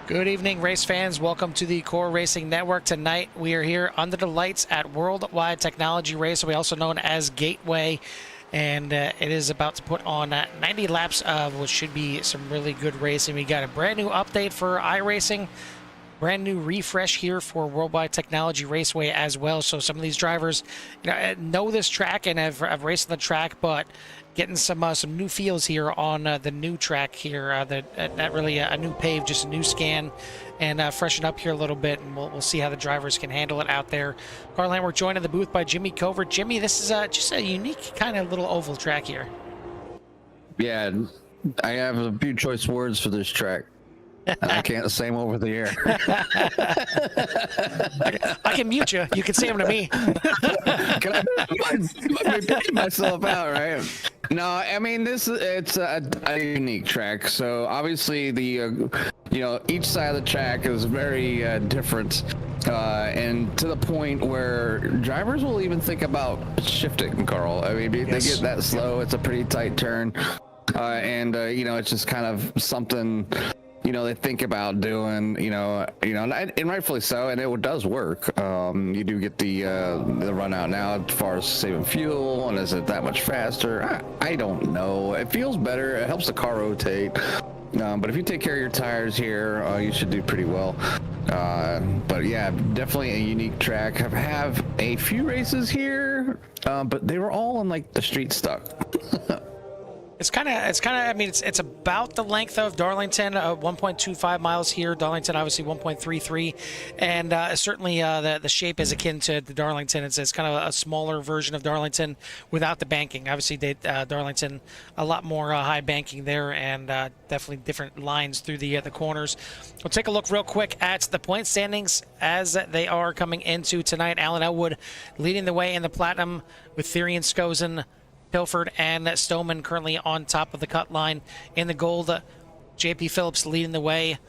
Good evening, race fans. Welcome to the Core Racing Network. Tonight, we are here under the lights at World Wide Technology Raceway, also known as Gateway. And it is about to put on 90 laps of what should be some really good racing. We got a brand new update for iRacing, brand new refresh here for World Wide Technology Raceway as well. So some of these drivers know this track and have raced the track, but getting some new feels here on the new track here. Not really a new pave, just a new scan, and freshen up here a little bit, and we'll see how the drivers can handle it out there. Carl, we're joined in the booth by Jimmy Covert. Jimmy, this is just a unique kind of little oval track here. Yeah, I have a few choice words for this track. And I can't say them over the air. I can mute you. You can say them to me. Can I picking myself out, right? No, I mean it's a unique track. So obviously the each side of the track is very different, and to the point where drivers will even think about shifting. Carl, I mean, they get that slow. It's a pretty tight turn, and it's just kind of something. They think about doing, and rightfully so, and it does work. You do get the run out now as far as saving fuel, and is it that much faster? I don't know. It feels better. It helps the car rotate. But if you take care of your tires here, you should do pretty well. But yeah, definitely a unique track. Have a few races here, but they were all in like the street stock. It's kind of. I mean, it's about the length of Darlington, 1.25 miles here. Darlington, obviously 1.33, and certainly the shape is akin to the Darlington. It's kind of a smaller version of Darlington without the banking. Obviously, Darlington a lot more high banking there, and definitely different lines through the corners. We'll take a look real quick at the point standings as they are coming into tonight. Alan Elwood leading the way in the Platinum with Therian Skozen, Pilford and Stoneman currently on top of the cut line. In the gold, JP Phillips leading the way.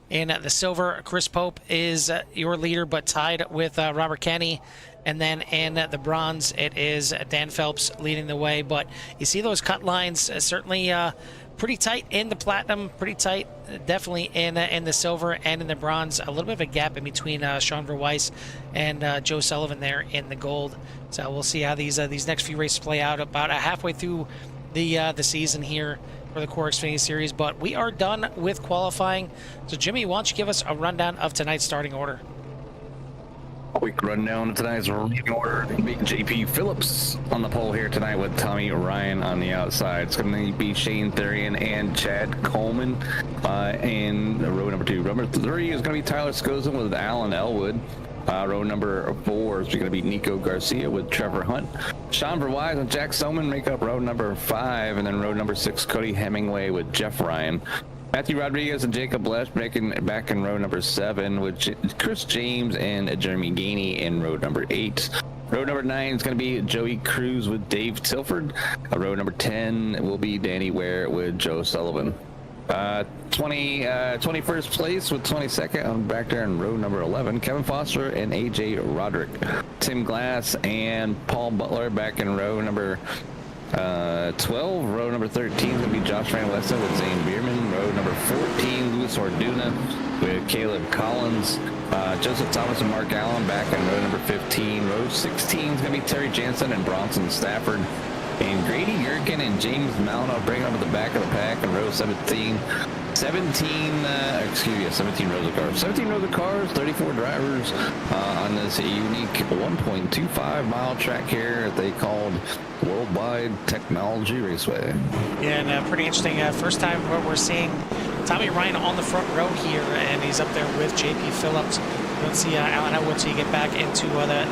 In the silver, Chris Pope is your leader, but tied with Robert Kenny. And then in the bronze, it is Dan Phelps leading the way. But you see those cut lines certainly pretty tight in the platinum, pretty tight definitely in the silver, and in the bronze. A little bit of a gap in between Sean Verweiss and Joe Sullivan there in the gold. So we'll see how these next few races play out. About halfway through the season here for the Core Xfinity Series, but we are done with qualifying. So Jimmy, why don't you give us a rundown of tonight's starting order? Quick rundown of tonight's leading order. JP Phillips on the pole here tonight with Tommy Ryan on the outside. It's going to be Shane Therian and Chad Coleman in row number 2. Row number 3 is going to be Tyler Skozen with Alan Elwood. Row number 4 is going to be Nico Garcia with Trevor Hunt. Sean Verweiss and Jack Stoneman make up row number 5, and then row number 6, Cody Hemingway with Jeff Ryan. Matthew Rodriguez and Jacob Lesh making back in row number 7 with Chris James and Jeremy Gainey in row number 8. Row number 9 is going to be Joey Cruz with Dave Tilford. Row number 10 will be Danny Ware with Joe Sullivan. 21st place with 22nd on back there in row number 11, Kevin Foster and AJ Roderick. Tim Glass and Paul Butler back in row number 12. Row number 13 is going to be Josh Van Westen with Zane Bierman. Row number 14, Luis Orduna with Caleb Collins. Joseph Thomas and Mark Allen back in row number 15. Row 16 is going to be Terry Jansen and Bronson Stafford. And Grady Yerkin and James Malino bringing up at the back of the pack in row 17. 17 rows of cars. 17 rows of cars, 34 drivers on this unique 1.25 mile track here they called World Wide Technology Raceway. Yeah, and pretty interesting. First time we're seeing Tommy Ryan on the front row here, and he's up there with JP Phillips. Let's see Alan Elwood, so you get back into the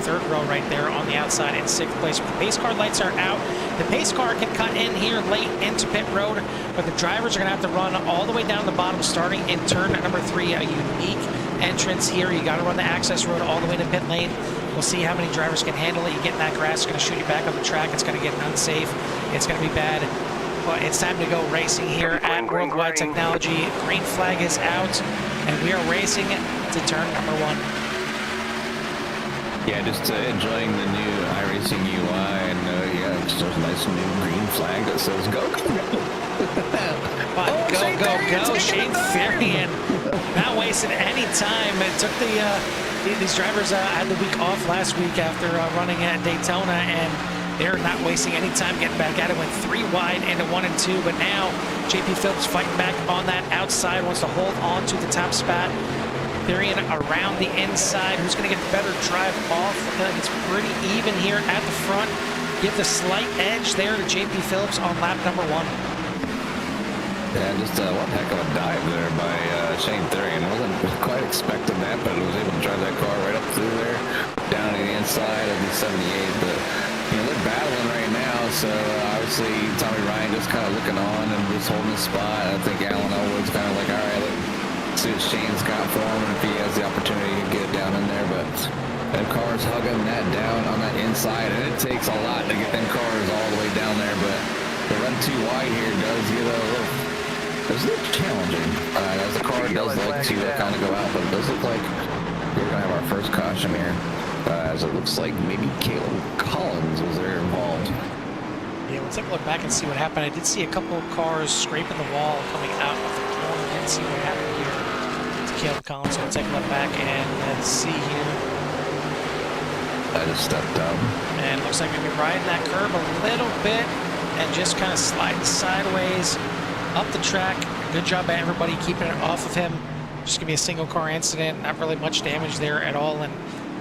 third row right there on the outside in 6th place. The pace car lights are out. The pace car can cut in here late into pit road, but the drivers are going to have to run all the way down the bottom, starting in turn number 3. A unique entrance here. You got to run the access road all the way to pit lane. We'll see how many drivers can handle it. You get in that grass, it's going to shoot you back on the track. It's going to get unsafe. It's going to be bad. But it's time to go racing here at World Wide Technology. Green flag is out, and we are racing to turn number 1. Yeah, just enjoying the new iRacing UI, and yeah, there's a nice new green flag that says "Go, go, go." Go, Shane Farian. Not wasting any time. It took these drivers had the week off last week after running at Daytona, and they're not wasting any time getting back at it. Went 3 wide into 1 and 2, but now JP Phillips fighting back on that outside, wants to hold on to the top spot. Farian around the inside. Who's going to get the better drive off? It's pretty even here at the front. Give the slight edge there to JP Phillips on lap number 1. Yeah, just one heck of a dive there by Shane Farian. I wasn't quite expecting that, but was able to drive that car right up through there, down to the inside of the 78. But they're battling right now, so obviously Tommy Ryan just kind of looking on and just holding his spot. I think Alan Elwood's kind of like, all right, let's see what Shane's got for him, and if he has the opportunity to get down in there. But them cars hugging that down on that inside, and it takes a lot to get them cars all the way down there. But the run too wide here does get a little challenging, as the car does like to kind of go out, but it does look like we're going to have our first caution here, as it looks like maybe Caleb Collins was there involved. Yeah, we'll take a look back and see what happened. I did see a couple of cars scraping the wall coming out of the corner. Didn't see what happened here to Caleb Collins, so we'll take a look back and let's see here. I just stepped up. And looks like maybe riding that curb a little bit and just kind of sliding sideways up the track. Good job by everybody keeping it off of him. Just gonna be a single car incident, not really much damage there at all, and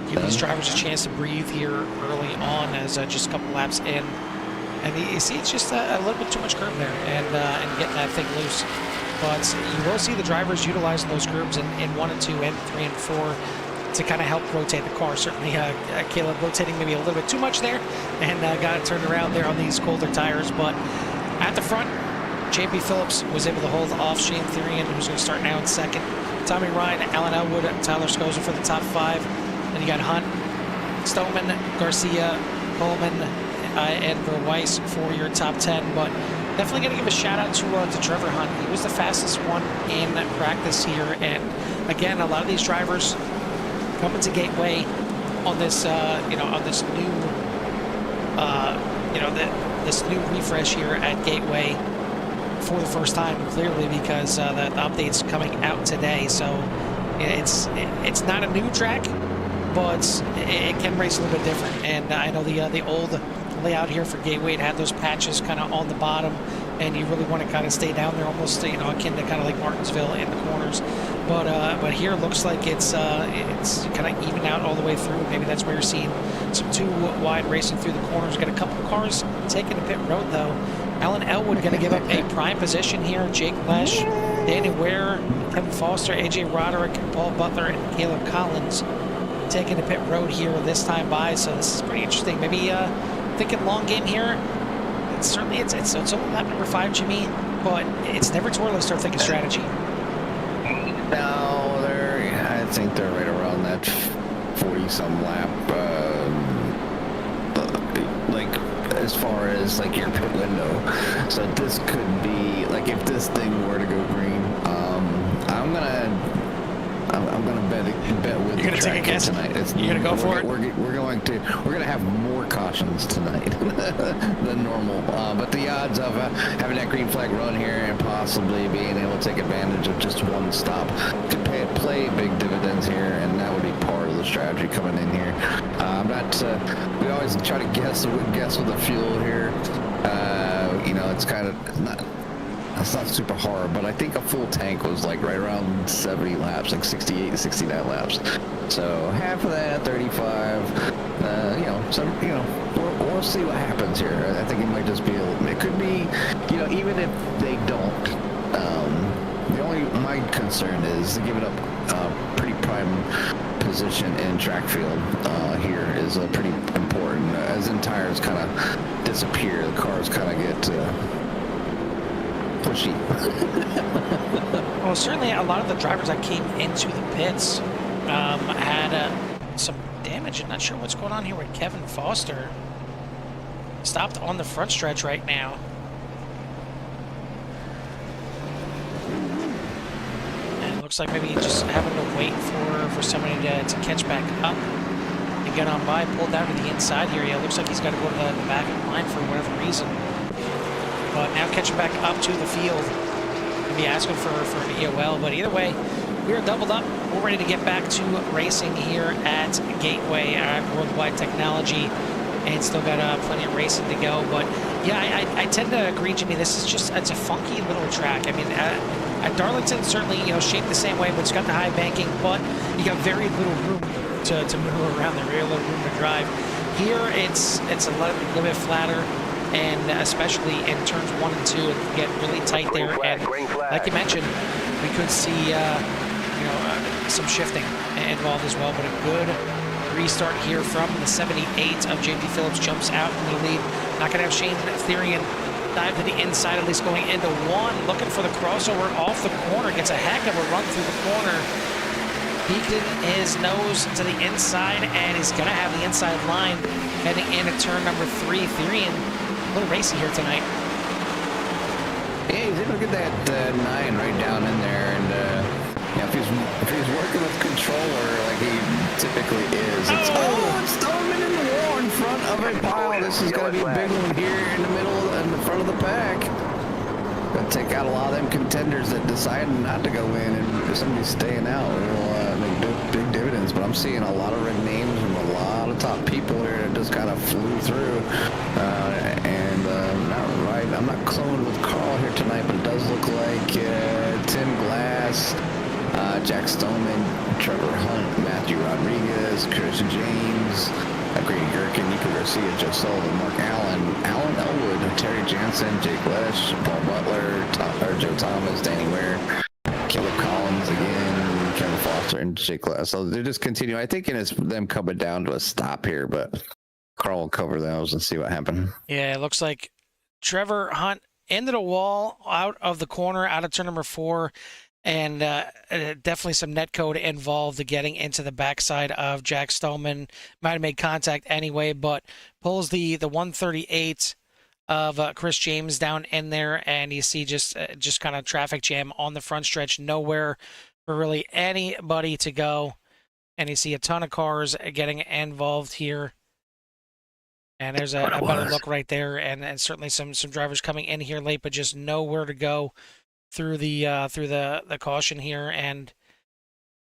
give these drivers a chance to breathe here early on as just a couple laps in. And you see it's just a little bit too much curb there, and getting that thing loose. But you will see the drivers utilizing those curbs in 1 and 2 and 3 and 4 to kind of help rotate the car. Certainly Caleb rotating maybe a little bit too much there, and got it turned around there on these colder tires. But at the front, JP Phillips was able to hold off Shane Farian, who's going to start now in second. Tommy Ryan, Alan Elwood, Tyler Scosa for the top 5. Then you got Hunt, Stoneman, Garcia, Coleman, and Weiss for your top 10. But definitely going to give a shout out to Trevor Hunt. He was the fastest one in practice here. And again, a lot of these drivers coming to Gateway on this, on this new, this new refresh here at Gateway for the first time, clearly, because the update's coming out today. So it's not a new track, but it can race a little bit different. And I know the old layout here for Gateway, it had those patches kind of on the bottom, and you really want to kind of stay down there, almost akin to kind of like Martinsville in the corners. But here it looks like it's kind of even out all the way through. Maybe that's where you're seeing some 2 wide racing through the corners. Got a couple of cars taking to pit road though. Alan Elwood going to give up a prime position here. Jake Lesh, Danny Ware, Kevin Foster, AJ Roderick, Paul Butler, and Caleb Collins taking to pit road here this time by. So this is pretty interesting. Maybe thinking long game here. It's only lap number 5, Jimmy, but it's never too early to start thinking strategy. No, I think they're right around that 40-some lap. As far as like your pit window, so this could be like if this thing were to go green. I'm gonna bet with You're gonna the take a guess tonight. You're gonna go for it. We're gonna have more cautions tonight than normal. But the odds of having that green flag run here and possibly being able to take advantage of just one stop could play big dividends here, and that would be part of the strategy coming in here. I'm not. We always try to guess with the fuel here. It's kind of not. It's not super hard, but I think a full tank was like right around 70 laps, like 68, 69 laps. So half of that, 35. We'll see what happens here. I think it might just be. It could be, even if they don't. My concern is giving up pretty prime position in track field here is pretty important. As in tires kind of disappear, the cars kind of get pushy. Well, certainly a lot of the drivers that came into the pits had some damage. I'm not sure what's going on here with Kevin Foster. Stopped on the front stretch right now. And it looks like maybe just having to wait for somebody to catch back up. and get on by. Pulled down to the inside here. Yeah, it looks like he's got to go to the back of the line for whatever reason. But now catching back up to the field. Gonna be asking for an EOL. But either way, we are doubled up. We're ready to get back to racing here at Gateway at World Wide Technology. And still got plenty of racing to go. But yeah, I tend to agree, Jimmy. This is just, it's a funky little track. I mean, at Darlington, certainly, you know, shaped the same way, but it's got the high banking, but you got very little room to maneuver around there, very little room to drive. Here, it's a little bit flatter, and especially in turns 1 and 2, it can get really tight there. And like you mentioned, we could see, some shifting involved as well, but a good restart here from the 78 of JP Phillips, jumps out in the lead. Not going to have Shane Therian dive to the inside, at least going into 1, looking for the crossover off the corner, gets a heck of a run through the corner, peeking his nose to the inside, and he's going to have the inside line heading into turn number 3. Therian, a little racy here tonight. Yeah, he's able to get that 9 right down in there, and if he's working with controller like he typically is, it's Stoneman in the wall in front of a pile. This is going to be a big one here in the middle, in the front of the pack. Going to take out a lot of them contenders that decided not to go in, and somebody's staying out. It'll make big dividends. But I'm seeing a lot of red names from a lot of top people here that just kind of flew through. Not right. I'm not cloned with Carl here tonight, but it does look like Tim Glass, Jack Stoneman, Trevor Hunt, Matthew Rodriguez, Chris James, Grady Gherkin, Nico Garcia, Joe Sullivan, Mark Allen, Alan Elwood, Terry Jansen, Jake Lesh, Paul Butler, Joe Thomas, Danny Ware, Caleb Collins again, Kevin Foster, and Jake Lesh. So they're just continuing. I think it's them coming down to a stop here, but Carl will cover those and see what happened. Yeah, it looks like Trevor Hunt into the wall, out of the corner, out of turn number 4. And definitely some netcode involved getting into the backside of Jack Stoneman. Might have made contact anyway, but pulls the 138 of Chris James down in there, and you see just kind of traffic jam on the front stretch. Nowhere for really anybody to go, and you see a ton of cars getting involved here. And there's a better look right there, and certainly some drivers coming in here late, but just nowhere to go through the caution here. And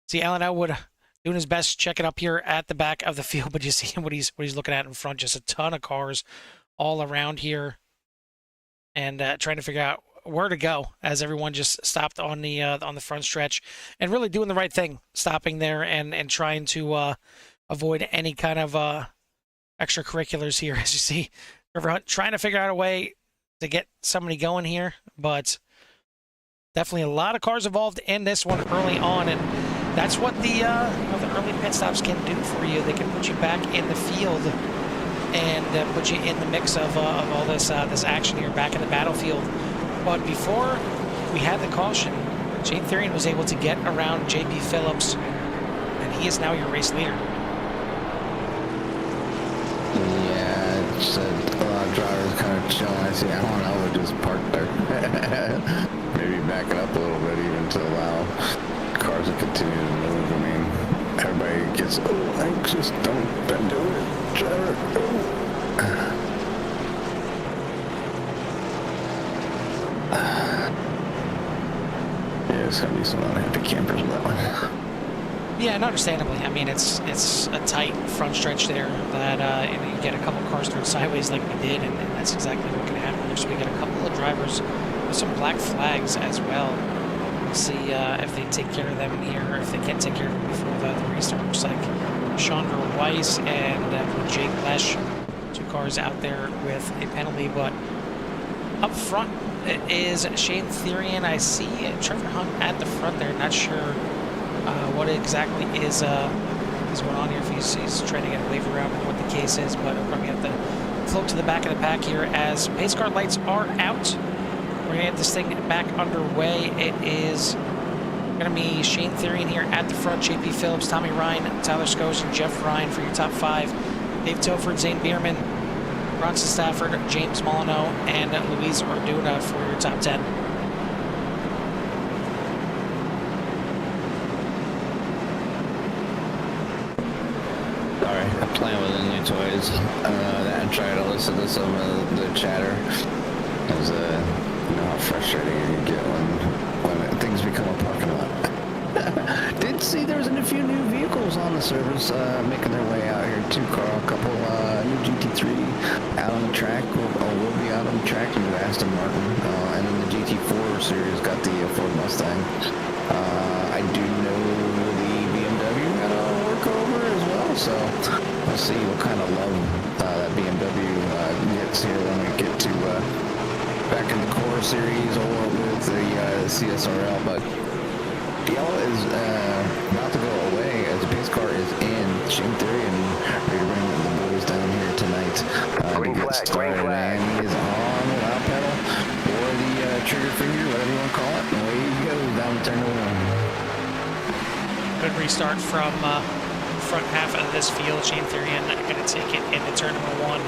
see Alan Elwood doing his best, checking up here at the back of the field, but you see what he's looking at in front, just a ton of cars all around here, and trying to figure out where to go as everyone just stopped on the front stretch, and really doing the right thing, stopping there and trying to avoid any kind of extracurriculars here. As you see Trevor Hunt trying to figure out a way to get somebody going here, but definitely a lot of cars involved in this one early on, and that's what the early pit stops can do for you. They can put you back in the field and put you in the mix of all this action here, back in the battlefield. But before we had the caution, Shane Therian was able to get around JP Phillips, and he is now your race leader. Yeah, it's a lot of drivers kind of chilling. I see Alan Elwood just parked there. Maybe back it up a little bit even to allow cars to continue to move. I mean, everybody gets anxious. Don't do it, Trevor. Yeah, it's gonna be some unhappy campers with that one. Yeah, and understandably. I mean, it's a tight front stretch there that you get a couple cars through sideways like we did, and that's exactly what can happen here. So we get a couple of drivers with some black flags as well. We'll see if they take care of them here, or if they can't take care of them before the restart. Looks like Chandra Weiss and Jake Lesh, 2 cars out there with a penalty, but up front it is Shane Therian. I see Trevor Hunt at the front there. Not sure what exactly is going on here, if he's trying to get a wave around and what the case is, but we're going to have to float to the back of the pack here as pace car lights are out. We're going to get this thing back underway. It is going to be Shane Therian here at the front, JP Phillips, Tommy Ryan, Tyler Schoes, and Jeff Ryan for your top 5. Dave Toford, Zane Bierman, Bronson Stafford, James Molyneux, and Luis Orduna for your top 10. All right. playing with the new toys and try to listen to some of the chatter. Because you know how frustrating you get when things become a parking lot. Did see there's a few new vehicles on the service making their way out here too, Carl. A couple new GT3 out on the track, will be out on the track, new Aston Martin, and then the GT4 series got the Ford Mustang. I do know the BMW got a workover as well, so we'll see what kind of love that BMW gets here when we get to back in the core series or with the CSRL, but Yellow is about to go away as the pace car is in Shane Theory and ready to bring the boys down here tonight to get started. And he is on the loud pedal or the trigger finger, whatever you want to call it. And away he goes down to turn one. Good restart from front half of this field. Shane Therian going to take it into turn number 1.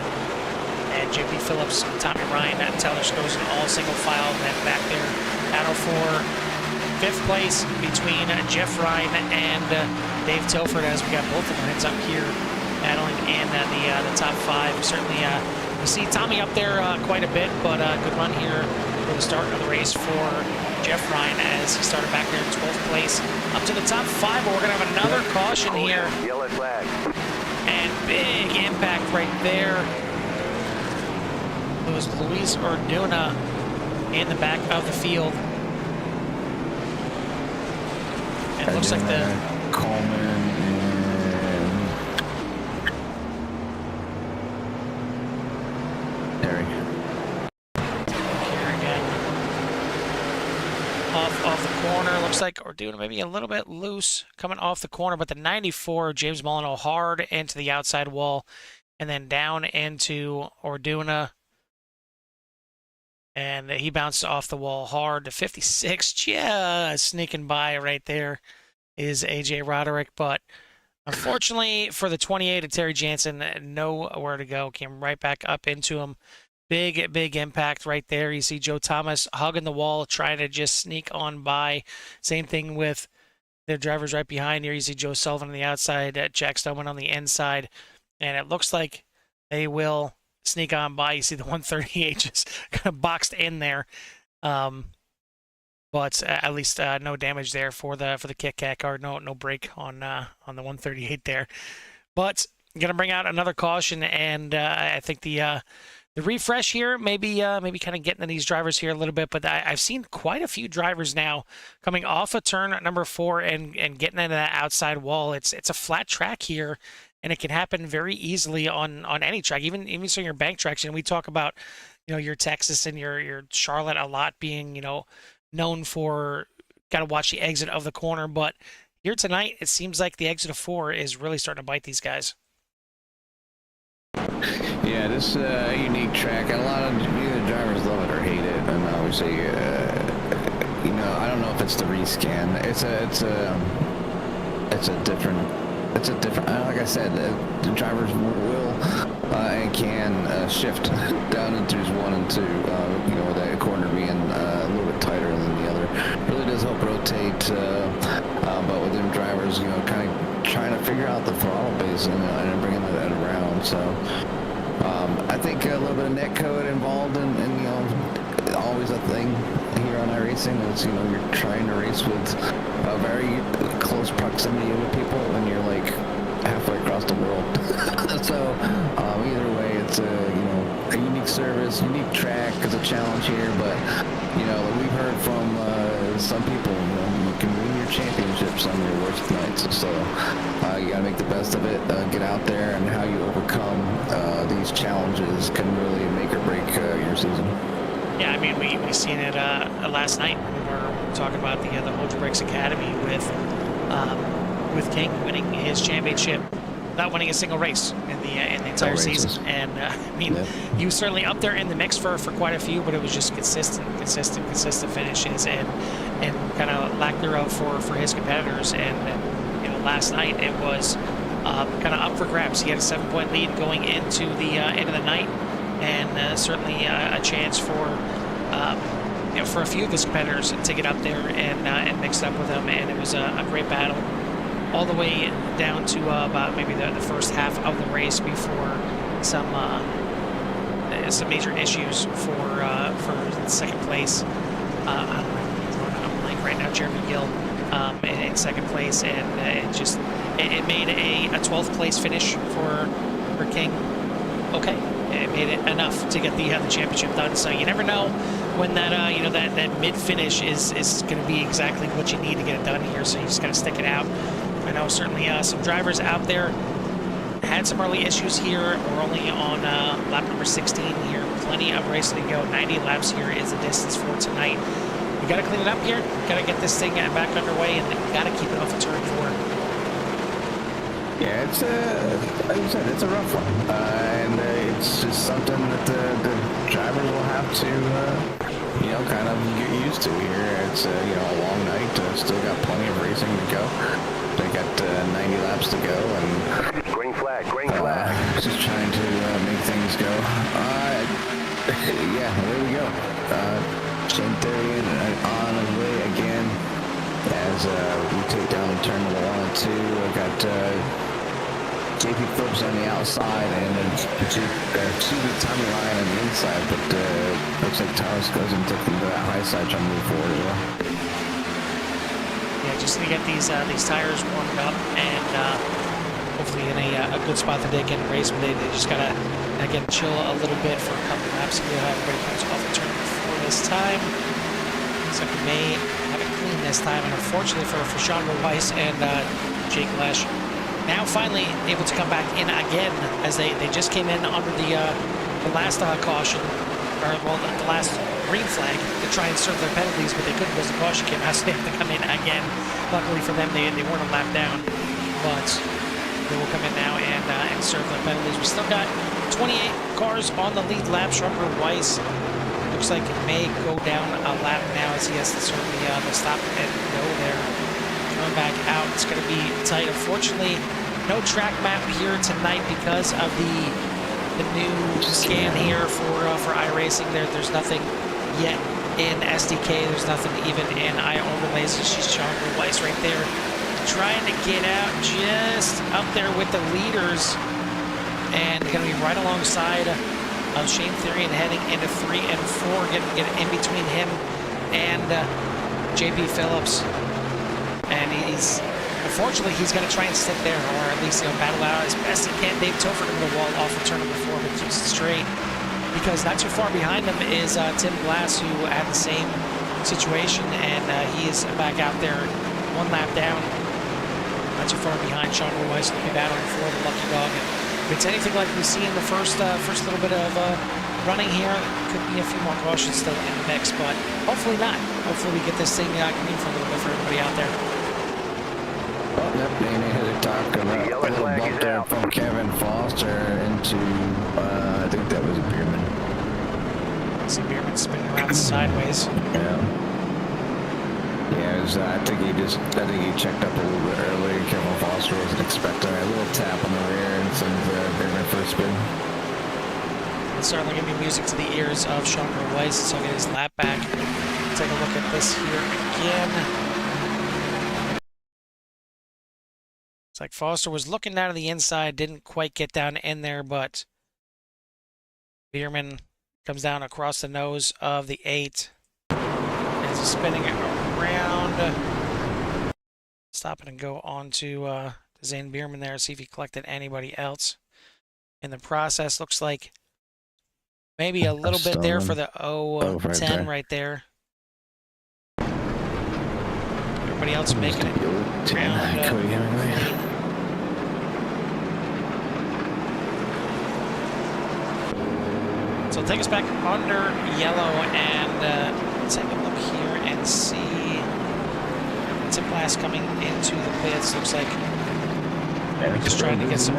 And JP Phillips, Tommy Ryan, and Taylor goes in all single file. And then back there, battle for 5th place between Jeff Ryan and Dave Tilford, as we got both of them up here battling in the top 5. Certainly, we see Tommy up there quite a bit, but good run here for the start of the race for Jeff Ryan as he started back there in 12th place up to the top 5. But we're going to have another caution here. Yellow flag. And big impact right there. It was Luis Orduna in the back of the field. It looks like the Coleman and Terry. Here again. Off the corner. Looks like Orduna maybe a little bit loose coming off the corner, but the 94, James Molyneux, hard into the outside wall and then down into Orduna. And he bounced off the wall hard. The 56, just sneaking by right there is AJ Roderick. But unfortunately for the 28 of Terry Jansen, nowhere to go. Came right back up into him. Big impact right there. You see Joe Thomas hugging the wall, trying to just sneak on by. Same thing with their drivers right behind here. You see Joe Sullivan on the outside, Jack Stoneman on the inside. And it looks like they will sneak on by. You see the 138 just kind of boxed in there, but at least no damage there for the Kit Kat car. No break on the 138 there. But I'm gonna bring out another caution, and I think the refresh here maybe kind of getting to these drivers here a little bit. But I've seen quite a few drivers now coming off of turn number 4 and getting into that outside wall. It's a flat track here. And it can happen very easily on any track, even so your bank tracks. And we talk about, your Texas and your Charlotte a lot being, known for got to watch the exit of the corner. But here tonight, it seems like the exit of 4 is really starting to bite these guys. Yeah, this is a unique track, and a lot of either drivers love it or hate it. And obviously, I don't know if it's the rescan. It's a different. Like I said, the drivers will and can shift down into 1 and 2. With that corner being a little bit tighter than the other, really does help rotate. But with them drivers, kind of trying to figure out the throttle base and bringing that around. So I think a little bit of net code involved in always a thing here on iRacing. Is you're trying to race with a very close proximity with people when you're like halfway across the world. So either way, it's a unique service, unique track. It's a challenge here, but we've heard from some people, you can win your championships on your worst nights. So you gotta make the best of it, get out there, and how you overcome these challenges can really make or break your season. Yeah, I mean, we seen it last night when we were talking about the Ultra Breaks Academy with King winning his championship, not winning a single race in the entire season. And he was certainly up there in the mix for quite a few, but it was just consistent finishes and kind of lack thereof for his competitors. And last night it was kind of up for grabs. He had a 7-point lead going into the end of the night. And certainly a chance for a few of his competitors to get up there and mix up with him. And it was a great battle all the way down to about maybe the first half of the race before some major issues for second place. I'm blank right now. Jeremy Gill in second place, and it made a 12th place finish for King. Okay, it made it enough to get the championship done. So you never know when that that mid finish is going to be exactly what you need to get it done here. So you just got to stick it out. I know certainly some drivers out there had some early issues here. We're only on lap number 16 here. Plenty of racing to go. 90 laps here is the distance for tonight. We got to clean it up here. Got to get this thing back underway, and got to keep it off of turn 4. Yeah, it's like you said, it's a rough one, and it's just something that the drivers will have to, kind of get used to here. It's a long night. Still got plenty of racing to go. They got 90 laps to go, and green flag, green flag. Just trying to make things go. Yeah, there we go. Shane Theory on his way again as we take down turn number 1 and 2. I got JP Phillips on the outside and then Tommy Ryan on the inside, but looks like Taurus goes and took him to that high side trying to move forward as well. Yeah, just to get these tires warmed up and hopefully in a good spot that they can race, but they just gotta again chill a little bit for a couple laps. We'll have everybody comes off the turn before this time. So we may have it clean this time, and unfortunately for Chandra Weiss and Jake Lesh, now finally able to come back in again as they just came in under the last caution, or well the last green flag to try and serve their penalties, but they couldn't because the caution came out, so they have to come in again. Luckily for them, they weren't a lap down, but they will come in now and serve their penalties. We still got 28 cars on the lead lap. Chandra Weiss looks like it may go down a lap now as he has to serve the stop and go there. Coming back out, it's going to be tight. Unfortunately, no track map here tonight because of the new scan here for iRacing. There's nothing yet in SDK. There's nothing even in iOverlays. She's Chandra Weiss right there, trying to get out just up there with the leaders, and going to be right alongside of Shane Theory and heading into 3 and 4, getting in between him and JP Phillips. And unfortunately, he's going to try and stick there, or at least battle out as best he can. Dave Topher going to wall off of turn number 4, but keeps it straight, because not too far behind him is Tim Glass, who had the same situation, and he is back out there 1 lap down. Not too far behind. Chandra Weiss will be battling for the lucky dog. And if it's anything like we see in the first little bit of running here, could be a few more cautions still in the mix, but hopefully not. Hopefully we get this thing clean for a little bit for everybody out there. Oh, yep, they had a talk about a little bump there from Kevin Foster into, I think that was Bierman. See Bierman spinning around sideways. Yeah. Yeah, I think he checked up a little bit earlier. Kevin Foster wasn't expecting a little tap on the rear and sends Bierman for a spin. It's certainly going to be music to the ears of Chandra Weiss, so he'll get his lap back. Take a look at this here again. It's like Foster was looking down to the inside, didn't quite get down in there, but Bierman comes down across the nose of the 8. As he's spinning it around. Stop it and go on to Zane Bierman there, see if he collected anybody else in the process. Looks like maybe a little bit there for the 010 right there. Everybody else making it around. So take us back under yellow, and let's take a look here and see Tim Glass coming into the pits. Looks like just trying to get some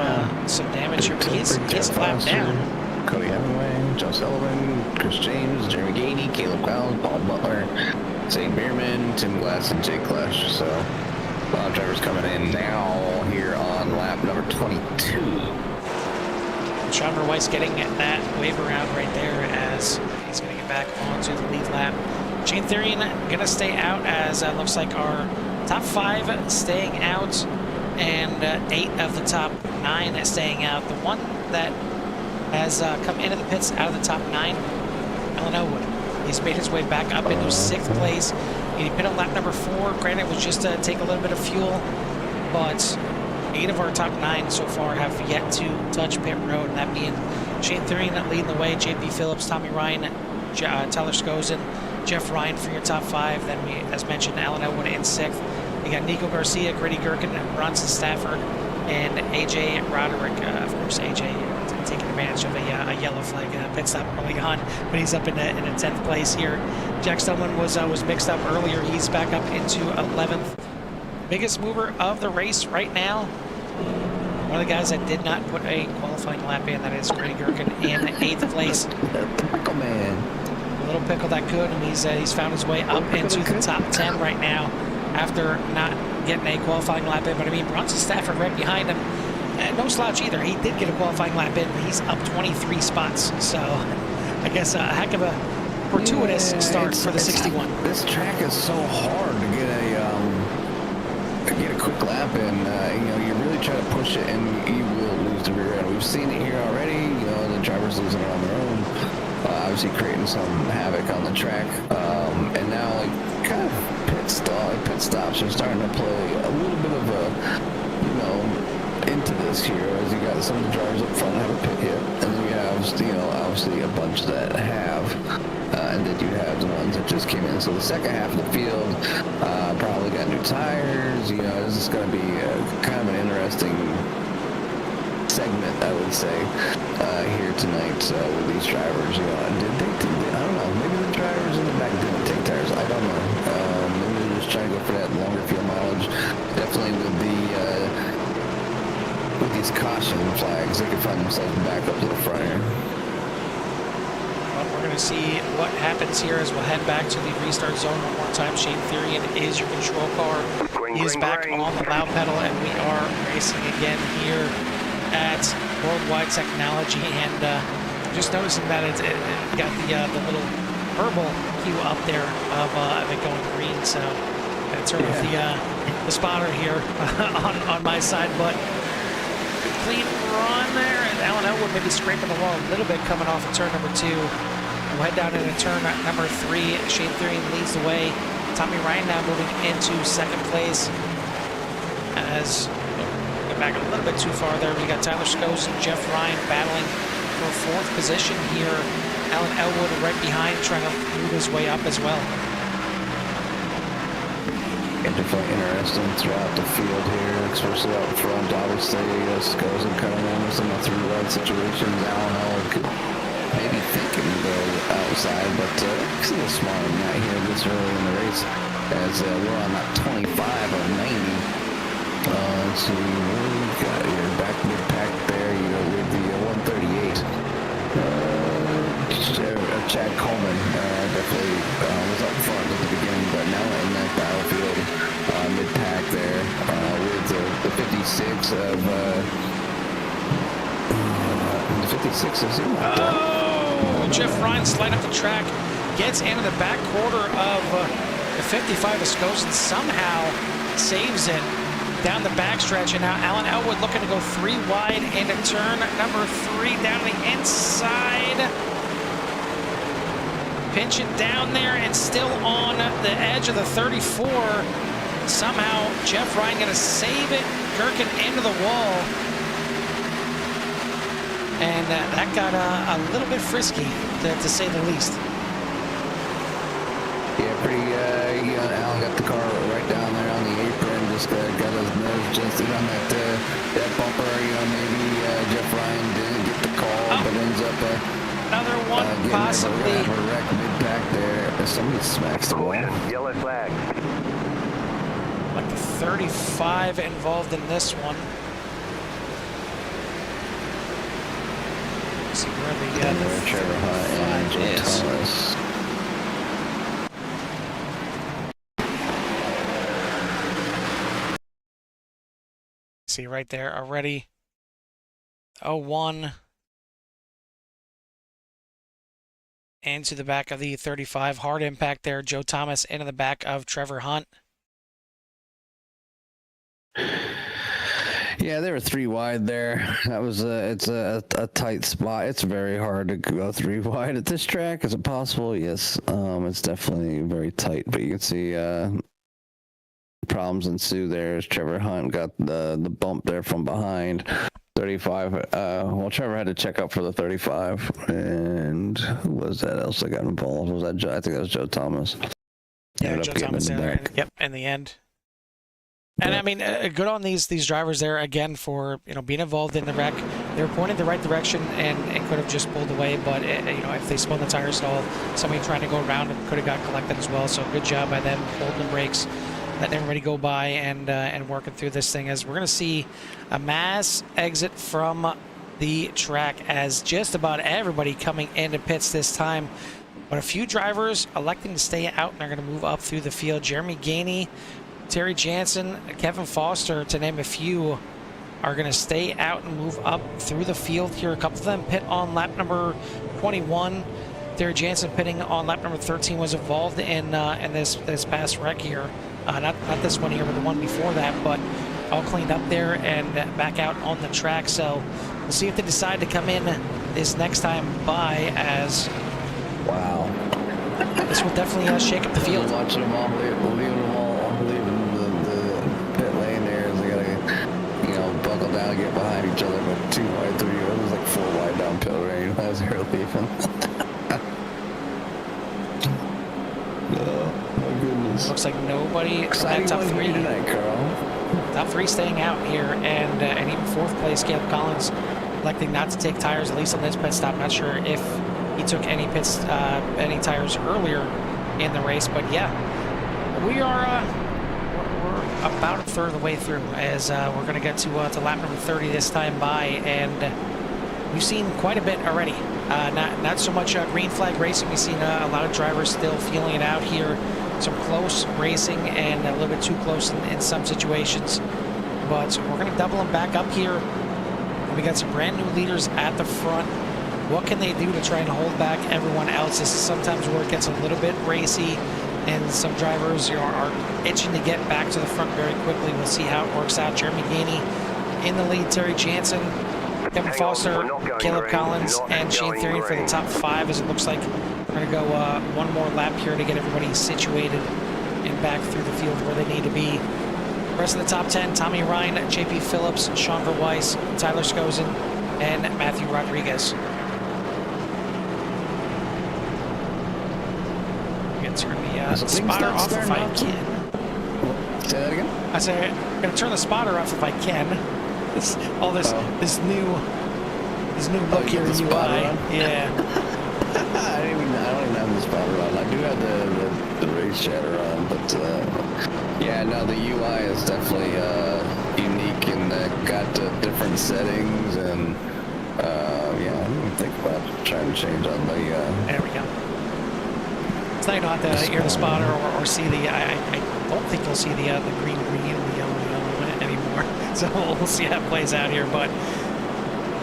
damage here. He's flat down. Cody Hemingway, Joe Sullivan, Chris James, Jeremy Gainey, Caleb Clown, Paul Butler, Zane Bierman, Tim Glass, and Jake Lesh. So a lot of drivers coming in now here on lap number 22. Chandra Weiss getting that wave around right there as he's going to get back onto the lead lap. Shane Theory going to stay out, as looks like our top 5 staying out. and 8 of the top 9 is staying out. The one that has come into the pits out of the top 9, Alan Elwood. He's made his way back up into 6th place. He pit on lap number 4. Granted, it was just to take a little bit of fuel, but 8 of our top 9 so far have yet to touch pit road, and that being Shane Thurian leading the way, JP Phillips, Tommy Ryan, Tyler Skozen, Jeff Ryan for your top 5. Then we, as mentioned, Alan Elwood in 6th. You got Nico Garcia, Grady Gherkin, Bronson Stafford, and AJ Roderick. Of course, AJ taking advantage of a yellow flag pit stop early on, but he's up in a 10th place here. Jack Stillman was mixed up earlier. He's back up into 11th. Biggest mover of the race right now. One of the guys that did not put a qualifying lap in, that is Grady Gherkin in 8th place. Pickle man. A little pickle that could, and he's found his way up into the top 10 right now after not getting a qualifying lap in. But I mean, Bronson Stafford right behind him. No slouch either. He did get a qualifying lap in, but he's up 23 spots. So I guess a heck of a fortuitous start for the 61. This track is so hard to get a quick lap in. You really try to push it, and you will lose the rear end. We've seen it here already. The drivers losing it on their own, obviously creating some havoc on the track. And now, kind of pit stops are starting to play a little bit of a, into this here, as you got some of the drivers up front have a pit hit, and then you have, obviously a bunch that have, and then you have the ones that just came in. So the second half of the field probably got new tires. This is going to be kind of an interesting segment, I would say, here tonight with these drivers. I don't know, maybe the drivers in the back didn't take tires. I don't know. Maybe they're just trying to go for that longer fuel mileage. Definitely with these caution flags, they could find themselves back up to the front here. Well, we're going to see what happens here as we'll head back to the restart zone one more time. Shane Thurian is your control car. He is back on the loud pedal, and we are racing again here at World Wide Technology. And just noticing that it got the little purple hue up there of it going green. So I'm going to turn off the spotter here on my side, but clean run there, and Alan Elwood maybe scraping the wall a little bit coming off of turn number 2. We'll head down into turn number 3. Shane Thurian leads the way. Tommy Ryan now moving into 2nd place. As get back a little bit too far there, we got Tyler Skozen and Jeff Ryan battling for 4th position here. Alan Elwood right behind, trying to move his way up as well. Definitely interesting throughout the field here, especially out front. Obviously, Skozen coming in with some three-ride situations. Alan Elwood could maybe think and go outside, but it's a little smart on that here this early in the race, as we're on that 25 or 90. Let's see, what do we got here? Back mid-pack there, with the 138. Chad Coleman definitely was up front at the beginning, but now in that battlefield, mid-pack there, with the 56 of the 56 of Zero. Oh, Jeff Ryan sliding up the track, gets into the back quarter of the 55 of Skozen, somehow saves it down the backstretch, and now Alan Elwood looking to go 3 wide into turn number 3 down the inside. Pinch it down there, and still on the edge of the 34. Somehow Jeff Ryan going to save it. Gherkin into the wall. And that got a little bit frisky, to say the least. Yeah, pretty, Alan got the car right down there on the apron, just got his nose just in on that bumper. Maybe Jeff Ryan didn't get the call, but ends up another one, possibly. A wreck mid-back there. Somebody smacks the wall. Yellow flag. Like the 35 involved in this one. Let's see where the Trevor Hunt and Joe Thomas. See right there already. 01. Into the back of the 35. Hard impact there. Joe Thomas into the back of Trevor Hunt. Yeah, they were 3 wide there. That was it's a tight spot. It's very hard to go 3 wide at this track. Is it possible? Yes. It's definitely very tight, but you can see problems ensue there as Trevor Hunt got the bump there from behind. 35. Well, Trevor had to check up for the 35, and who was that else that got involved? Was that Joe? I think that was Joe Thomas. Yeah, Joe Thomas in there. Yep, in the end. And I mean, good on these drivers there again for being involved in the wreck. They were pointed the right direction and could have just pulled away, but if they spun the tires at all, somebody trying to go around could have got collected as well. So good job by them holding the brakes, letting everybody go by and working through this thing. As we're going to see a mass exit from the track as just about everybody coming into pits this time. But a few drivers electing to stay out and are going to move up through the field. Jeremy Gainey, Terry Jansen, Kevin Foster, to name a few, are going to stay out and move up through the field here. A couple of them pit on lap number 21. Terry Jansen pitting on lap number 13 was involved in this past wreck here. Not this one here, but the one before that, but all cleaned up there and back out on the track. So we'll see if they decide to come in this next time by as... Wow. This will definitely shake up the field. Watching them all, leaving the pit lane there as they gotta, buckle down and get behind each other. But 2 wide, 3, it was like 4 wide down pit lane as they're leaving. Oh my goodness. Looks like nobody Exciting top 3 tonight, Carl. Top 3 staying out here, and even 4th place, Caleb Collins electing not to take tires, at least on this pit stop. Not sure if he took any any tires earlier in the race, but yeah, we are we're about a third of the way through as we're going to get to lap number 30 this time by, and we've seen quite a bit already. Not so much green flag racing. We've seen a lot of drivers still feeling it out here. Some close racing and a little bit too close in some situations, but we're going to double them back up here. We got some brand new leaders at the front. What can they do to try and hold back everyone else? This is sometimes where it gets a little bit racy, and some drivers are itching to get back to the front very quickly. We'll see how it works out. Jeremy Gainey in the lead, Terry Jansen, Kevin Foster, Caleb Collins, and Shane Therian for the top 5, as it looks like we're going to go one more lap here to get everybody situated and back through the field where they need to be. The rest of the top 10, Tommy Ryan, JP Phillips, Chandra Weiss, Tyler Skozen, and Matthew Rodriguez. Turn the spotter off if I can. Say that again? I say I'm gonna turn the spotter off if I can. This new look here in UI. Yeah. I don't even have the spotter on. I do have the race chatter on, but yeah, no, the UI is definitely unique and got different settings, and yeah, I didn't think about trying to change on the. There we go. Now you don't have to hear the spotter or see the. I don't think you'll see the green, the yellow anymore. So we'll see how it plays out here, but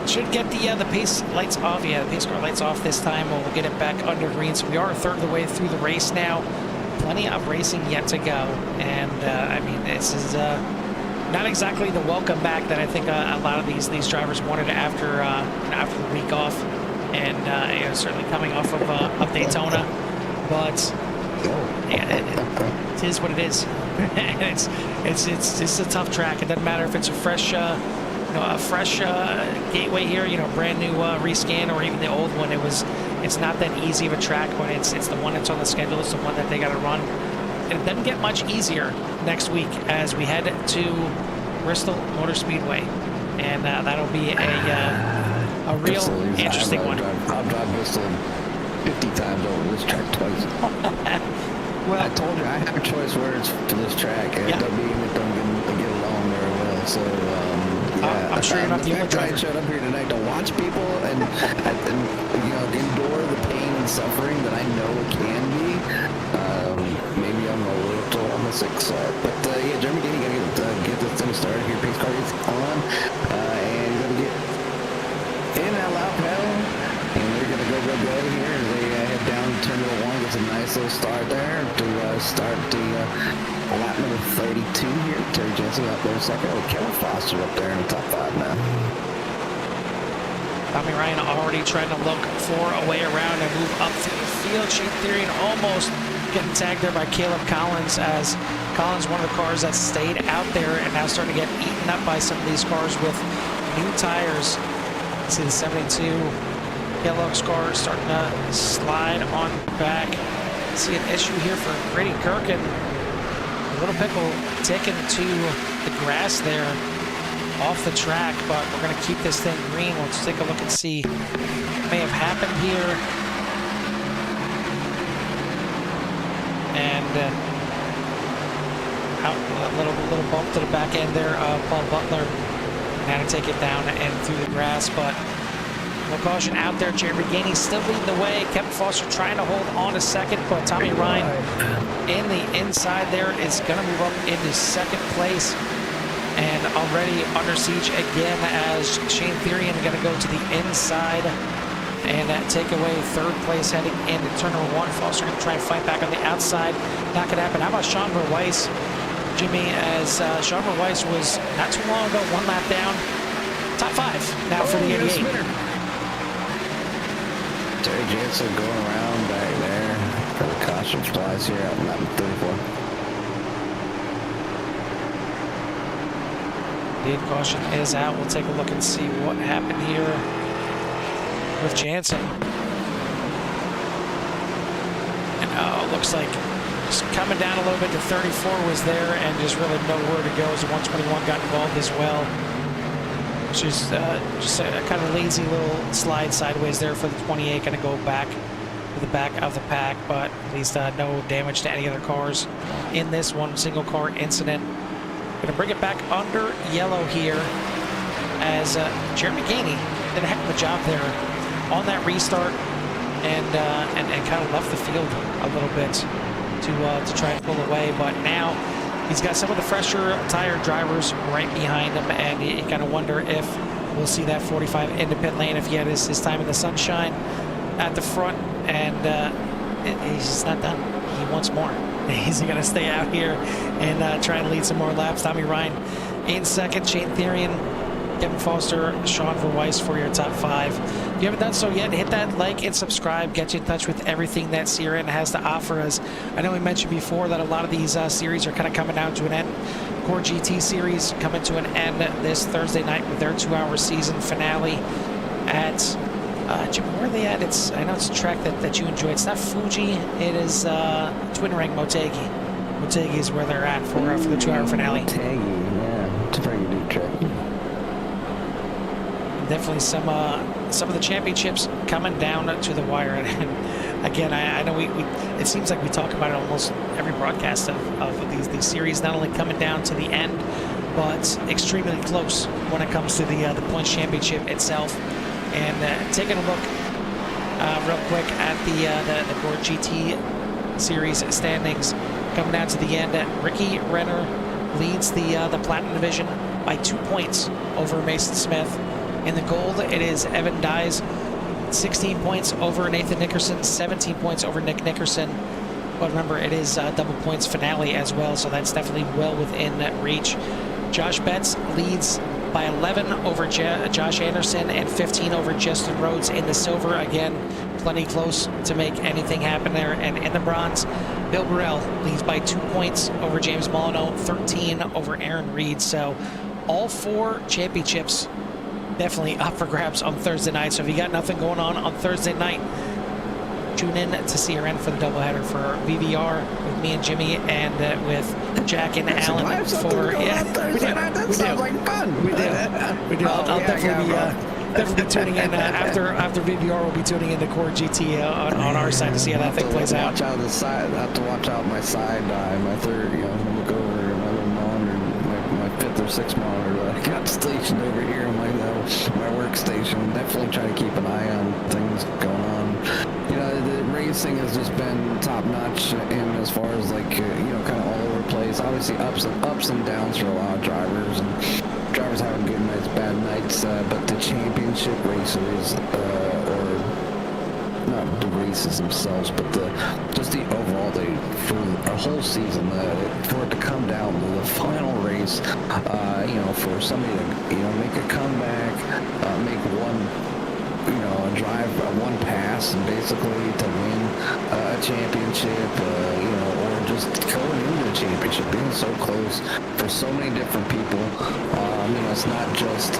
should get the pace lights off. Yeah, the pace car lights off this time. We'll get it back under green. So we are a third of the way through the race now. Plenty of racing yet to go, and I mean, this is not exactly the welcome back that I think a lot of these drivers wanted after the week off, and certainly coming off of Daytona. But yeah, it is what it is. It's a tough track. It doesn't matter if it's a fresh gateway here, brand new rescan, or even the old one. It's not that easy of a track, but it's the one that's on the schedule. It's the one that they got to run. And it doesn't get much easier next week as we head to Bristol Motor Speedway, and that'll be a real interesting one. I've driven Bristol 50 times over this track twice. Well, I told you I have a choice words for this track, and yeah. it don't get along very well. So yeah, I'm sure you're not the only driver. I showed up here tonight to watch people and endure the pain and suffering that I know it can be. Maybe I'm a little on the sick side, but yeah, Jeremy Gainey gotta get this thing started here. Pace car is on, and you're gonna get in that loud pedal. And they're going to go here as they head down turn to the 1, get gets a nice little start there to start the lap number 32 here. Terry Jensen up there second. Oh, Kevin Foster up there in the top 5 now. Tommy Ryan already trying to look for a way around and move up through the field. Shane Therian almost getting tagged there by Caleb Collins, as Collins, one of the cars that stayed out there and now starting to get eaten up by some of these cars with new tires. See the 72 Kellogg's car starting to slide on back. See an issue here for Grady Kirkin. Little Pickle taken to the grass there off the track, but we're going to keep this thing green. Let's take a look and see what may have happened here. And out a little bump to the back end there. Paul Butler had to take it down and through the grass, but no caution out there. Jeremy Gainey still leading the way. Kevin Foster trying to hold on a second, but Tommy Ryan in the inside there is going to move up into second place. And already under siege again, as Shane Therian going to go to the inside and take away third place heading into turn number 1. Foster going to try and fight back on the outside. Not going to happen. How about Sean Weiss, Jimmy, as Sean Weiss was not too long ago, 1 lap down. Top 5 now for the 88. Terry Jensen going around back there for the caution flies here out in lap 34. Lead caution is out. We'll take a look and see what happened here with Jansen. And it looks like just coming down a little bit to 34 was there, and just really nowhere to go as the 121 got involved as well. Just a kind of lazy little slide sideways there for the 28. Going to go back to the back of the pack, but at least no damage to any other cars in this one single car incident. Going to bring it back under yellow here, as Jeremy Gainey did a heck of a job there on that restart, and kind of left the field a little bit to try and pull away. But now he's got some of the fresher tire drivers right behind him, and you kind of wonder if we'll see that 45 into pit lane if he had his time in the sunshine at the front, and he's just not done. He wants more. He's going to stay out here and try and lead some more laps. Tommy Ryan in second, Shane Therian, Kevin Foster, Sean Verweiss for your top 5. If you haven't done so yet, hit that like and subscribe. Get you in touch with everything that CRN has to offer us. I know we mentioned before that a lot of these series are kind of coming down to an end. Core GT series coming to an end this Thursday night with their 2-hour season finale at Jim, where are they at? I know it's a track that you enjoy. It's not Fuji. It is Twin Ring Motegi. Motegi is where they're at for the 2-hour finale. Motegi, yeah, it's a very unique track. Definitely some of the championships coming down to the wire. And again, I know it seems like we talk about it almost every broadcast of these series, not only coming down to the end, but extremely close when it comes to the points championship itself. And taking a look real quick at the Core GT series standings, coming down to the end, Ricky Renner leads the Platinum division by 2 points over Mason Smith. In the gold, it is Evan Dyes, 16 points over Nathan Nickerson, 17 points over Nick Nickerson. But remember, it is double points finale as well, so that's definitely well within reach. Josh Betts leads by 11 over Josh Anderson and 15 over Justin Rhodes in the silver. Again, plenty close to make anything happen there. And in the bronze, Bill Burrell leads by 2 points over James Molyneux, 13 over Aaron Reed. So all 4 championships definitely up for grabs on Thursday night. So if you got nothing going on Thursday night, tune in to CRN for the doubleheader for VVR with me and Jimmy, and with Jack and Alan for That sounds like fun. We do. I'll definitely be tuning in after VVR. We'll be tuning into Core GT on our side to see how that thing plays out. Watch out the side. I have to watch out my side, my third. Look over my little monitor, my 5th or 6th monitor that I got stationed over here on my workstation. Definitely try to keep an eye on things going on. The racing has just been top notch, and as far as kind of all over the place. Obviously ups and downs for a lot of drivers, and drivers having good nights, bad nights. But the championship racers, or not the races themselves, but just the overall, for a whole season, for it to come down to the final race, for somebody to, make a comeback, make one, drive one pass and basically to win a championship, or just going into a championship, being so close for so many different people. It's not just, the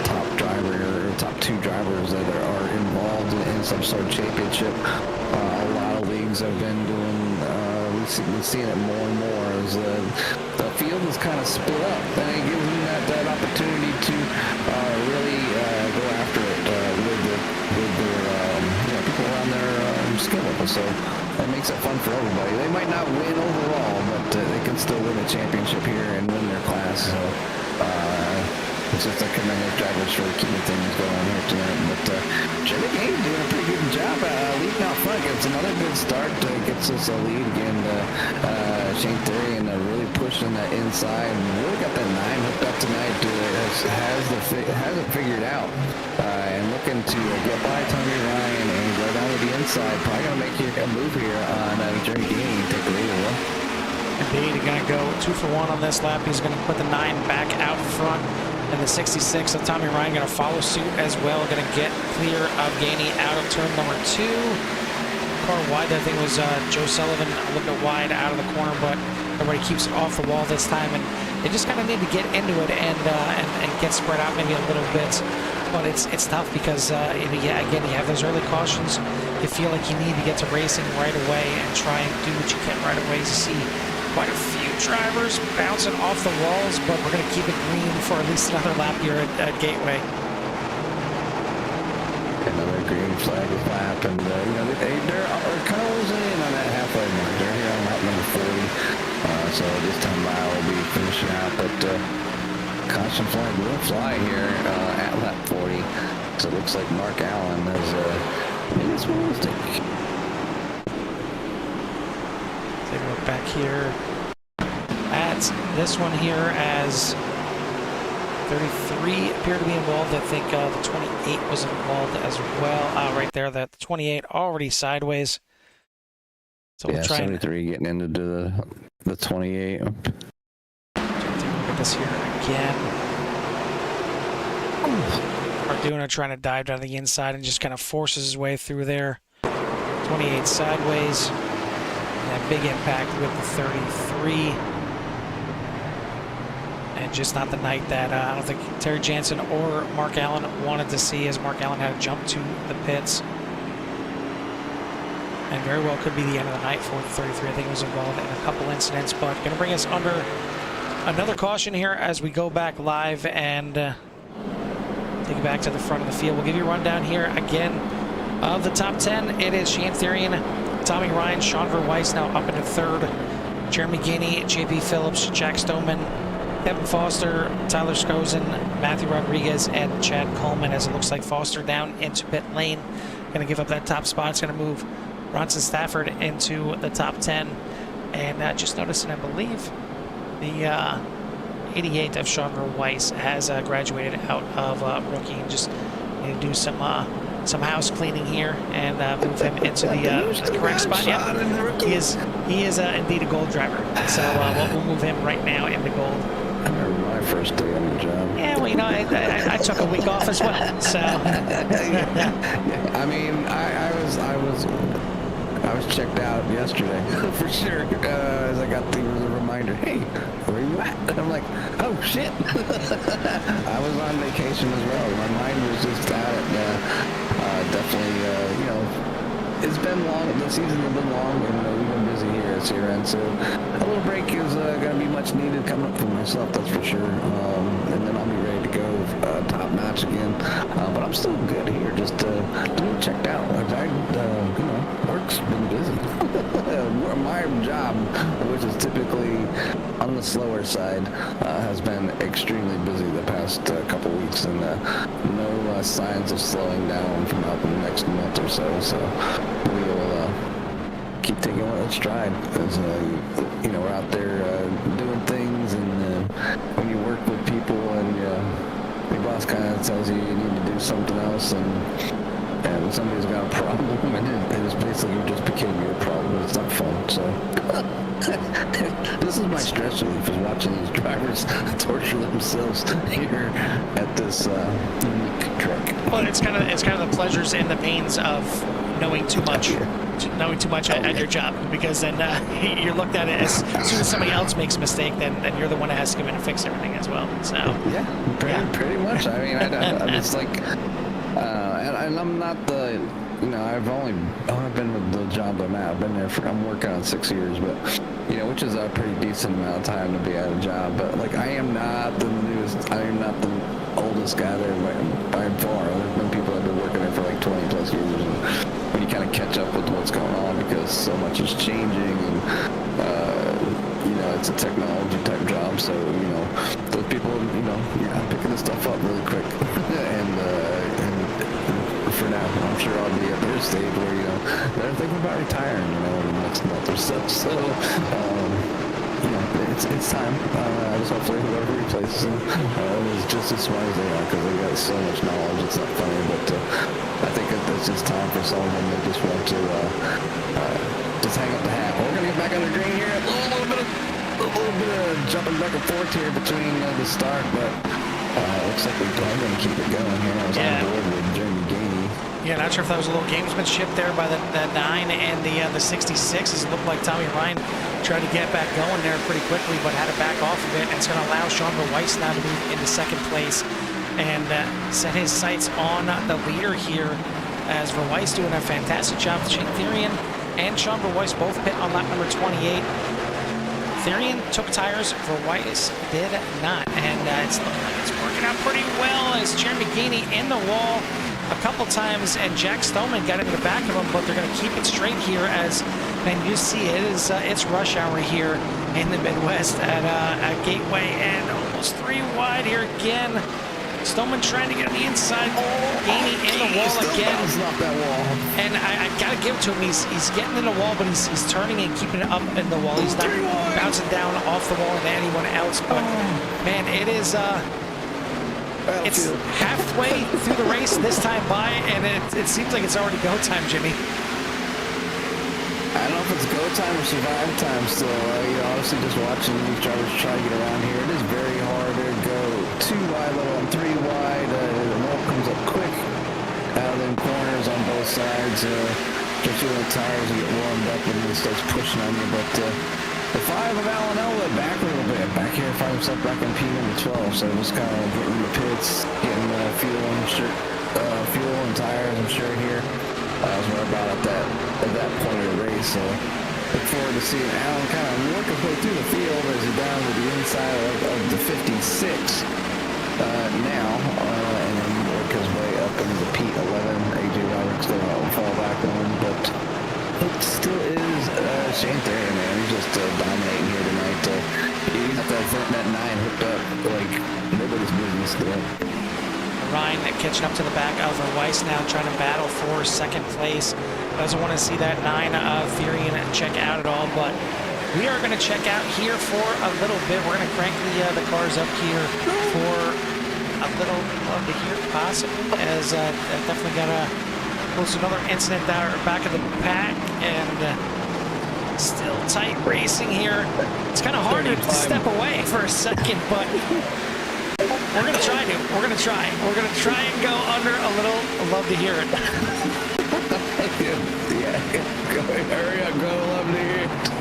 top driver or top two drivers that are involved in some sort of championship. A lot of leagues have been doing, we've seen it more and more as the field is kind of split up, and it gives them that opportunity to really go after it with their people around their skill level. So that makes it fun for everybody. They might not win overall, but they can still win a championship here and win their class. So it's just a commended drivers for keeping things going here tonight. But Jimmy Gaines doing a pretty good job leading out front. Gets another good start. Gets us a lead again. Shane Therian really pushing that inside and really got that 9 hooked up tonight. Has it figured out and looking to get by Tommy Ryan and go down to the inside. Probably gonna make a move here on Jimmy Gaines. Take the lead away. Indeed, he's going to go 2 for 1 on this lap. He's going to put the 9 back out front. And the 66 of Tommy Ryan going to follow suit as well. Going to get clear of Gainey out of turn number 2. Car wide, I think it was Joe Sullivan a little bit wide out of the corner, but everybody keeps it off the wall this time. And they just kind of need to get into it and get spread out maybe a little bit. But it's tough because, again, you have those early cautions. You feel like you need to get to racing right away and try and do what you can right away. You see quite a few drivers bouncing off the walls, but we're going to keep it green for at least another lap here at Gateway. Another green flag lap, and they're kind of losing in on that halfway mark. They're here on lap number 40, so this time mile will be finishing out, but caution flag will fly here at lap 40. So it looks like Mark Allen has made his mistake. Take a look back here at this one here as 33 appear to be involved. I think the 28 was involved as well. Right there, the 28 already sideways. So we'll try 73 getting into the 28. Take a look at this here again. Arduino trying to dive down the inside and just kind of forces his way through there. 28 sideways. That big impact with the 33. And just not the night that I don't think Terry Jansen or Mark Allen wanted to see, as Mark Allen had to jump to the pits. And very well could be the end of the night for the 33. I think it was involved in a couple incidents, but going to bring us under another caution here as we go back live and take it back to the front of the field. We'll give you a rundown here again of the top 10. It is Shane Therian, Tommy Ryan, Chandra Weiss now up into 3rd. Jeremy Gainey, JP Phillips, Jack Stoneman, Kevin Foster, Tyler Skozen, Matthew Rodriguez, and Chad Coleman, as it looks like Foster down into pit lane. Going to give up that top spot. It's going to move Bronson Stafford into the top 10. And just noticing, I believe, the 88 of Chandra Weiss has graduated out of rookie and just need to do some house cleaning here and move him into the correct spot. Yeah, he is indeed a gold driver. So we'll move him right now into gold. I remember my first day on the job. Yeah, well, I took a week off as well. So I mean, I was checked out yesterday for sure. As I got the reminder, hey, where you at? And I'm like, oh shit. I was on vacation as well. My mind was just out. Definitely, it's been long. The season has been long, and we've been busy here at year-end. So a little break is going to be much needed coming up for myself, that's for sure. And then I'll be ready to go top notch again. But I'm still good here, just doing checked out. Work's been busy. My job, which is typically on the slower side, has been extremely busy the past couple weeks, and no signs of slowing down from out in the next month or so. So we will keep taking one in stride, because we're out there doing things, and when you work with people and your boss kind of tells you you need to do something else, and and somebody's got a problem, and it's basically just became your problem. It's not fun. So this is my stress relief, is watching these drivers torture themselves here at this unique track. Well, it's kind of the pleasures and the pains of knowing too much. Knowing too much at your job, because then you're looked at it as soon as somebody else makes a mistake, then you're the one that has to come in and fix everything as well. So yeah, pretty much. I mean, I'm just like, and I'm not the, you know, I've only been with the job I'm at. I've been there I'm working on 6 years, but you know, which is a pretty decent amount of time to be at a job. But like, I am not the newest, I am not the oldest guy there by far. There's been people that have been working there for like 20 plus years, and when you kind of catch up with what's going on, because so much is changing, and you know, it's a technology type job, so you know, those people, you know, picking this stuff up really quick. and for now, I'm sure I'll be at their stage where, you know, they're thinking about retiring, you know, in the next month or so. So you know, it's time. Just hopefully whoever replaces them is just as smart as they are, because they got so much knowledge. It's not funny, but I think it's just time for some of them that just want to just hang up the hat. We're gonna get back on the green here. A little bit of jumping back and forth here between the start, but looks like we're going to keep it going here. I was on board with Jeremy Gainey. Yeah, not sure if that was a little gamesmanship there by the 9 and the 66. It looked like Tommy Ryan tried to get back going there pretty quickly, but had to back off of it. And it's going to allow Sean Weiss now to move into second place and set his sights on the leader here, as Weiss doing a fantastic job. Shane Therian and Sean Weiss both pit on lap number 28. Therian took tires, Weiss did not, and it's looking like it's working out pretty well as Jeremy Gainey in the wall a couple times, and Jack Stoneman got into the back of him, but they're going to keep it straight here as, and you see it's rush hour here in the Midwest at Gateway, and almost 3 wide here again. Stoneman trying to get on the inside. Gainey in the wall again. Off that wall. And I got to give it to him. He's getting in the wall, but he's turning and keeping it up in the wall. He's not bouncing down off the wall into anyone else. But, man, it is... it's halfway through the race this time by, and it seems like it's already go time, Jimmy. I don't know if it's go time or survive time still. You know, obviously just watching these drivers try to get around here, it is very hard to go 2 wide, let alone 3 wide. The wall comes up quick out of them corners on both sides. Just when the tires get warmed up and it starts pushing on you. But the 5 of Alan Elwood back a little bit. Back here, find himself back on P number 12. So just kind of getting the pits, getting fuel and tires, I'm sure here. As we're about at that point of the race. So look forward to seeing Alan kind of work his way through the field as he's down to the inside of the 56 now, and then work his way up into the P11. AJ Roberts going to fall back on him, but it still is Shane Therian, man. He's just dominating here tonight. He's got that 9 hooked up like nobody's business there. Ryan catching up to the back of Weiss now, trying to battle for second place. Doesn't want to see that 9 Therian check out at all, but we are going to check out here for a little bit. We're going to crank the cars up here for a little love to hear, possibly, as definitely got a close to another incident down back of the pack, and still tight racing here. It's kind of hard to step away for a second, but we're going to try to. We're going to try. We're going to try and go under a little. I'd love to hear it. Yeah, go, hurry up, go, love to hear it.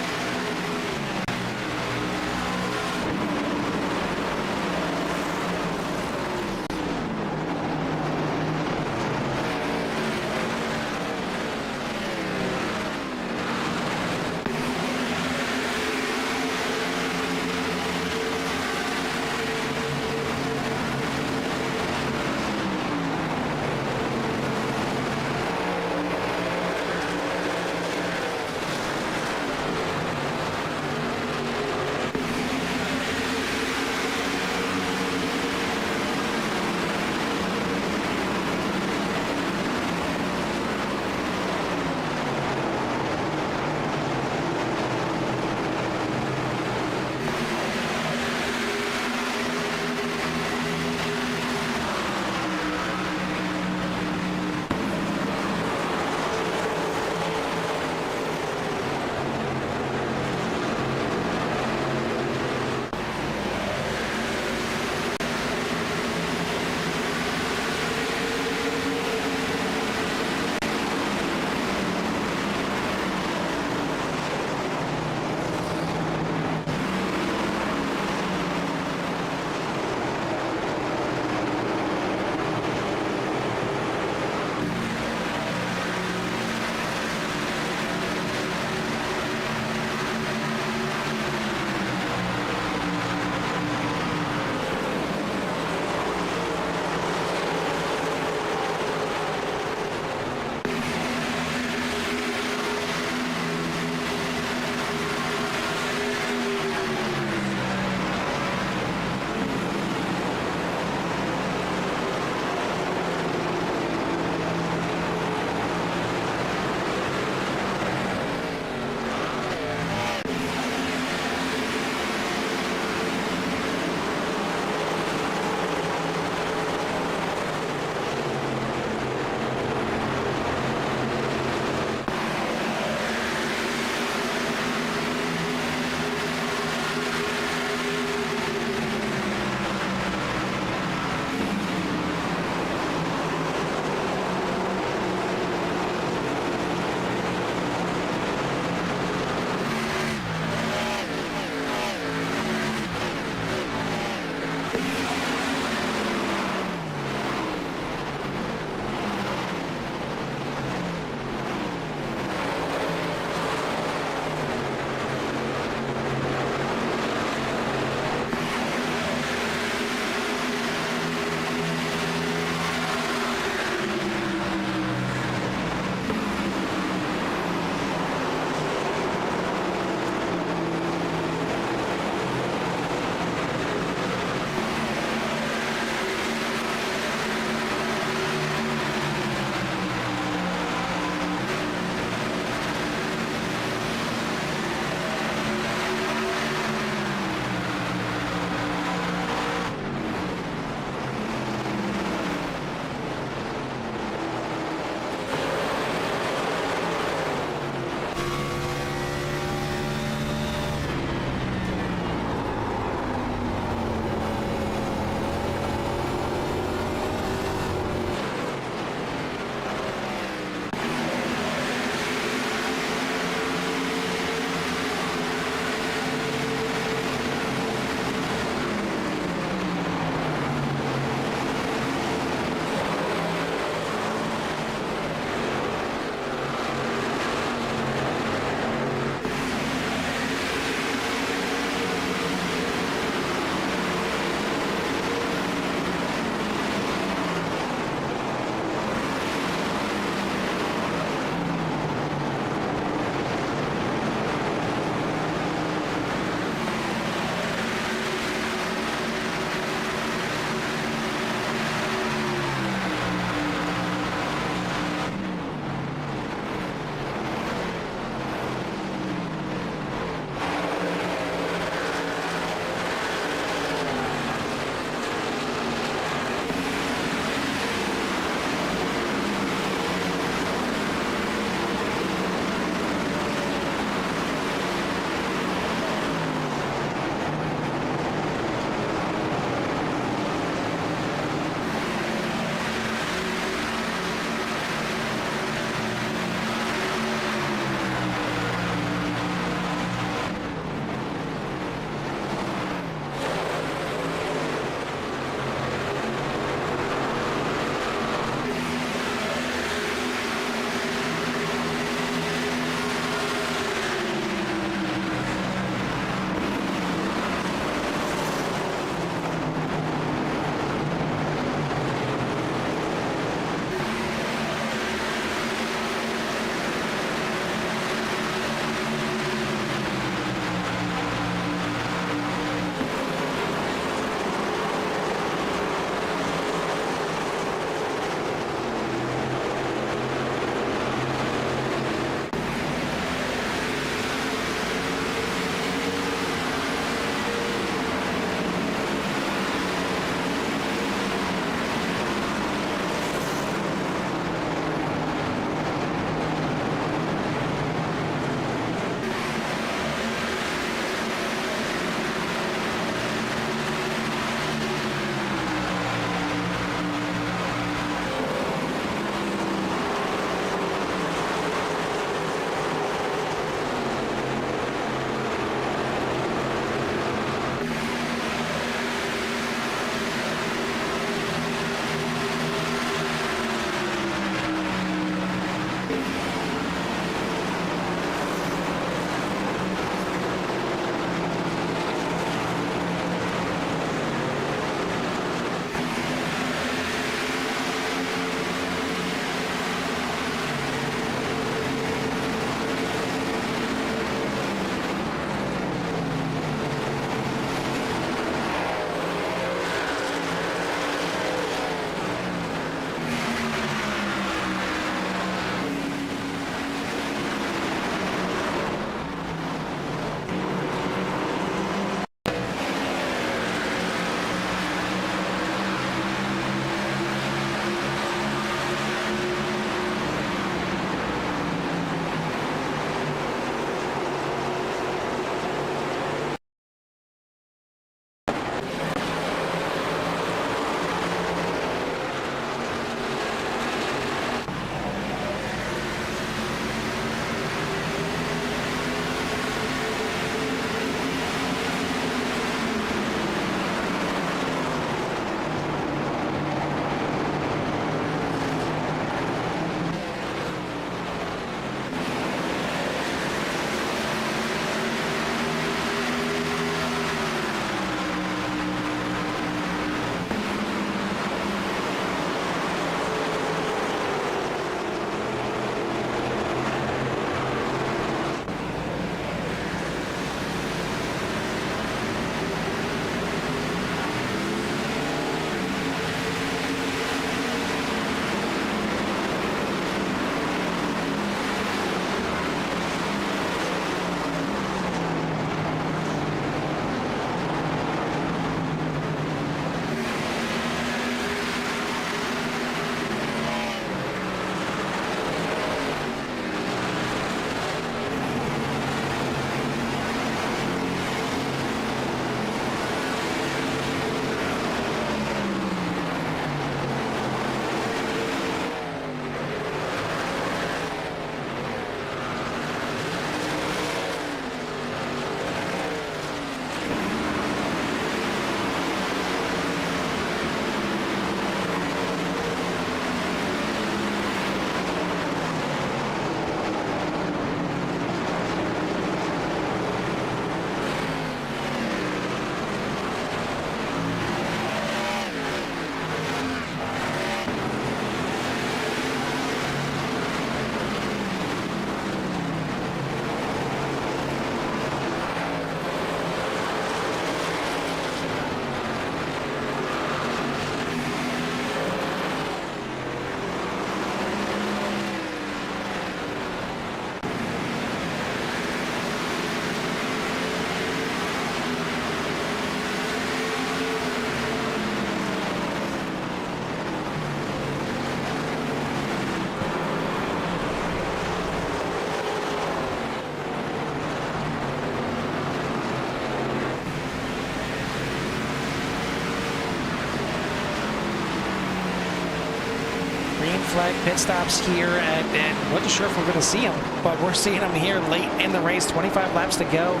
flag pit stops here, and wasn't sure if we're going to see them, but we're seeing them here late in the race. 25 laps to go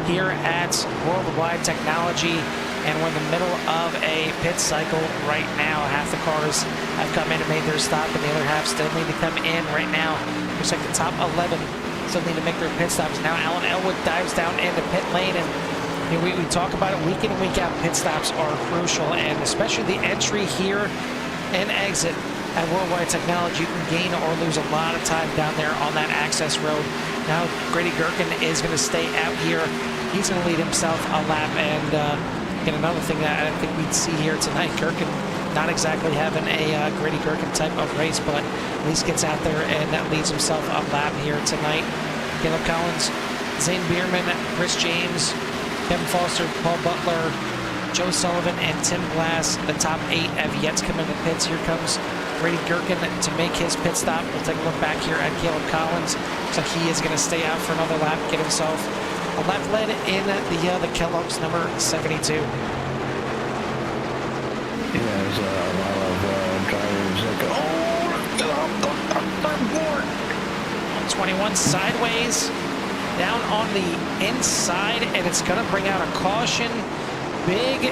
here at World Wide Technology, and we're in the middle of a pit cycle right now. Half the cars have come in and made their stop, and the other half still need to come in right now. Looks like the top 11 still need to make their pit stops. Now Alan Elwood dives down into pit lane, and we talk about it week in and week out. Pit stops are crucial, and especially the entry here and exit at World Wide Technology. You can gain or lose a lot of time down there on that access road. Now Grady Gherkin is going to stay out here. He's going to lead himself a lap, and again, another thing that I think we'd see here tonight, Gherkin not exactly having a Grady Gherkin type of race, but at least gets out there and leads himself a lap here tonight. Caleb Collins, Zane Bierman, Chris James, Kevin Foster, Paul Butler, Joe Sullivan, and Tim Glass. The top 8 have yet to come in the pits. Here comes Grady Gherkin to make his pit stop. We'll take a look back here at Caleb Collins. Looks like he is going to stay out for another lap, get himself a lap led in the Kellogg's number 72. Yeah, there's a lot of drivers that go, 21 sideways, down on the inside, and it's going to bring out a caution. Big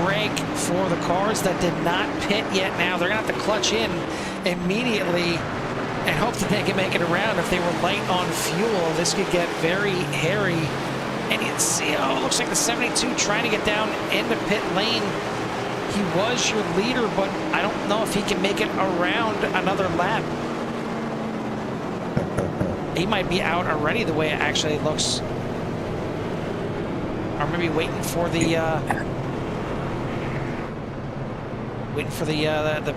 break for the cars that did not pit yet. Now they're going to have to clutch in immediately and hope that they can make it around. If they were light on fuel, this could get very hairy. And you see, oh, it looks like the 72 trying to get down into pit lane. He was your leader, but I don't know if he can make it around another lap. He might be out already the way it actually looks. Or maybe waiting for the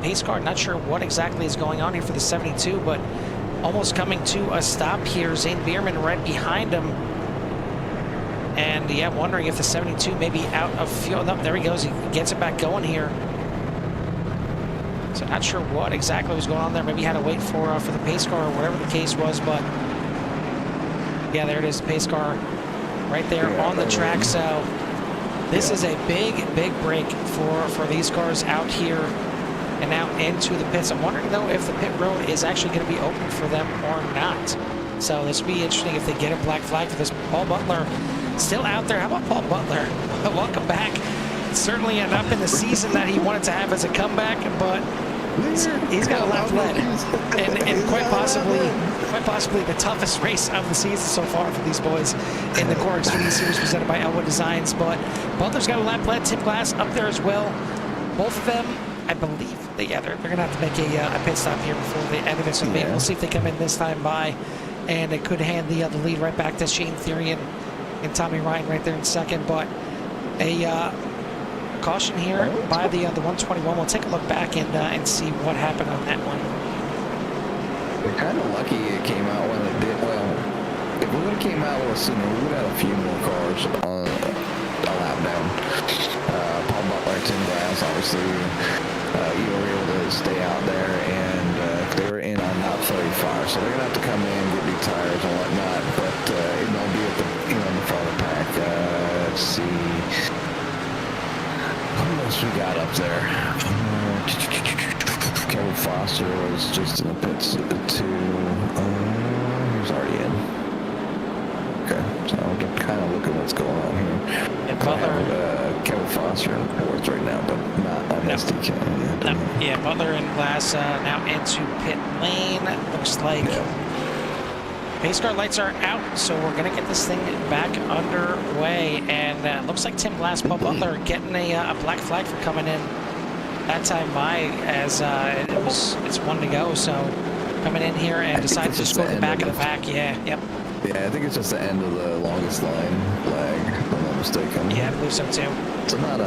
pace car. Not sure what exactly is going on here for the 72, but almost coming to a stop here. Zane Bierman right behind him. And yeah, wondering if the 72 may be out of fuel. No, there he goes. He gets it back going here. So not sure what exactly was going on there. Maybe he had to wait for the pace car or whatever the case was, but yeah, there it is, the pace car right there on the track. So this is a big break for these cars out here and now into the pits. I'm wondering though if the pit road is actually going to be open for them or not. So this will be interesting if they get a black flag for this. Paul Butler still out there. How about Paul Butler? Welcome back. Certainly enough in the season that he wanted to have as a comeback, but he's got a lap led, and quite possibly the toughest race of the season so far for these boys in the Core Xfinity Series presented by Elwood Designs. But Butler's got a lap led. Tim Glass up there as well. Both of them, I believe, they're going to have to make a pit stop here before the end of it. So maybe we'll see if they come in this time by, and it could hand the lead right back to Shane Therian and Tommy Ryan right there in second. But a caution here by the 121. We'll take a look back and see what happened on that one. We're kind of lucky it came out when it did. Well, if it would have came out a little sooner, we would have had a few more cars on a lap down. Paul Butler, Tim Glass, obviously, you were able to stay out there, and they were in on lap 35, so they're gonna have to come in, get new tires and whatnot. But it won't be at the in the front of the pack. Let's see. What else we got up there? Kevin Foster was just in the pits too. He's already in. Okay, so I'm kind of looking what's going on here. And Butler, Kevin Foster in fourth right now, but not on SDK. No, yeah, Butler and Glass now into pit lane. Looks like pace car lights are out, so we're going to get this thing back underway. And looks like Tim Glass, Paul Butler getting a black flag for coming in that time by, as it's one to go. So coming in here and decided to score the back of the pack. Yeah, yep. Yeah, I think it's just the end of the longest line flag, if I'm not mistaken. Yeah, I believe so too. So not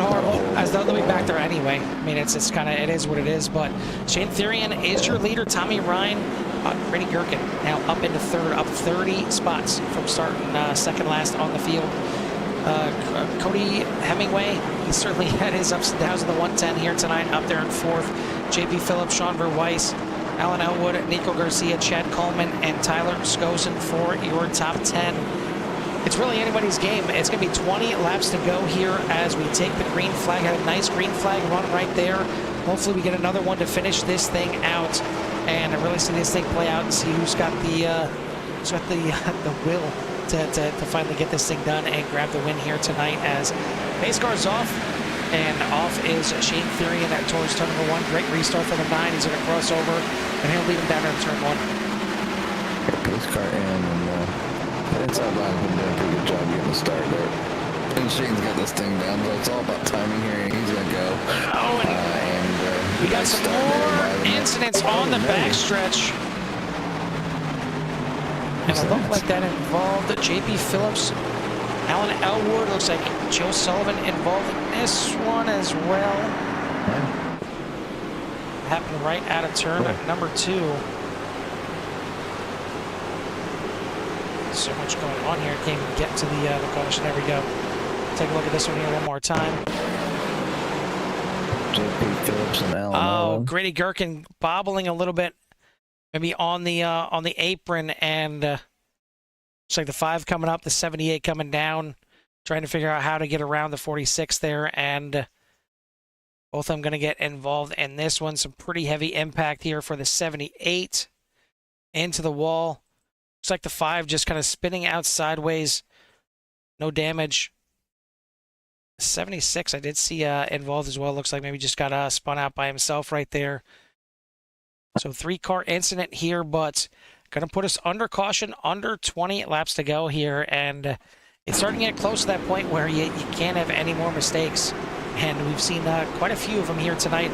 horrible, as though they'll be back there anyway. I mean, it's kind of, it is what it is. But Shane Therian is your leader. Tommy Ryan, Grady Gherkin now up into third, up 30 spots from starting second last on the field. Cody Hemingway, he certainly had his ups and downs in the 110 here tonight, up there in fourth. JP Phillips, Sean Weiss, Alan Elwood, Nico Garcia, Chad Coleman, and Tyler Skosen for your top 10. it's really anybody's game. It's going to be 20 laps to go here as we take the green flag. Had a nice green flag run right there. Hopefully we get another one to finish this thing out, and I really see this thing play out and see who's got the will to finally get this thing done and grab the win here tonight. As pace car's off, and off is Shane Therian at towards turn number 1. Great restart for the 9. He's going to cross over, and he'll lead him down to turn 1. Pace car in, and inside line been doing a pretty good job getting the start there. And Shane's got this thing down, so it's all about timing here, and he's gonna go. Oh, and we got some more incidents on the backstretch. And it looked like that involved J.P. Phillips, Alan Elwood. Looks like Joe Sullivan involved in this one as well. Yeah. Happened right out of turn number 2. So much going on here. Can't even get to the caution. There we go. Take a look at this one here one more time. J.P. Phillips and Alan. Oh, Grady Gherkin bobbling a little bit, maybe on the apron, and looks like the 5 coming up, the 78 coming down, trying to figure out how to get around the 46 there, and both of them going to get involved in this one. Some pretty heavy impact here for the 78 into the wall. Looks like the 5 just kind of spinning out sideways. No damage. 76 I did see involved as well. Looks like maybe just got spun out by himself right there. So 3-car incident here, but going to put us under caution, under 20 laps to go here. And it's starting to get close to that point where you can't have any more mistakes. And we've seen quite a few of them here tonight.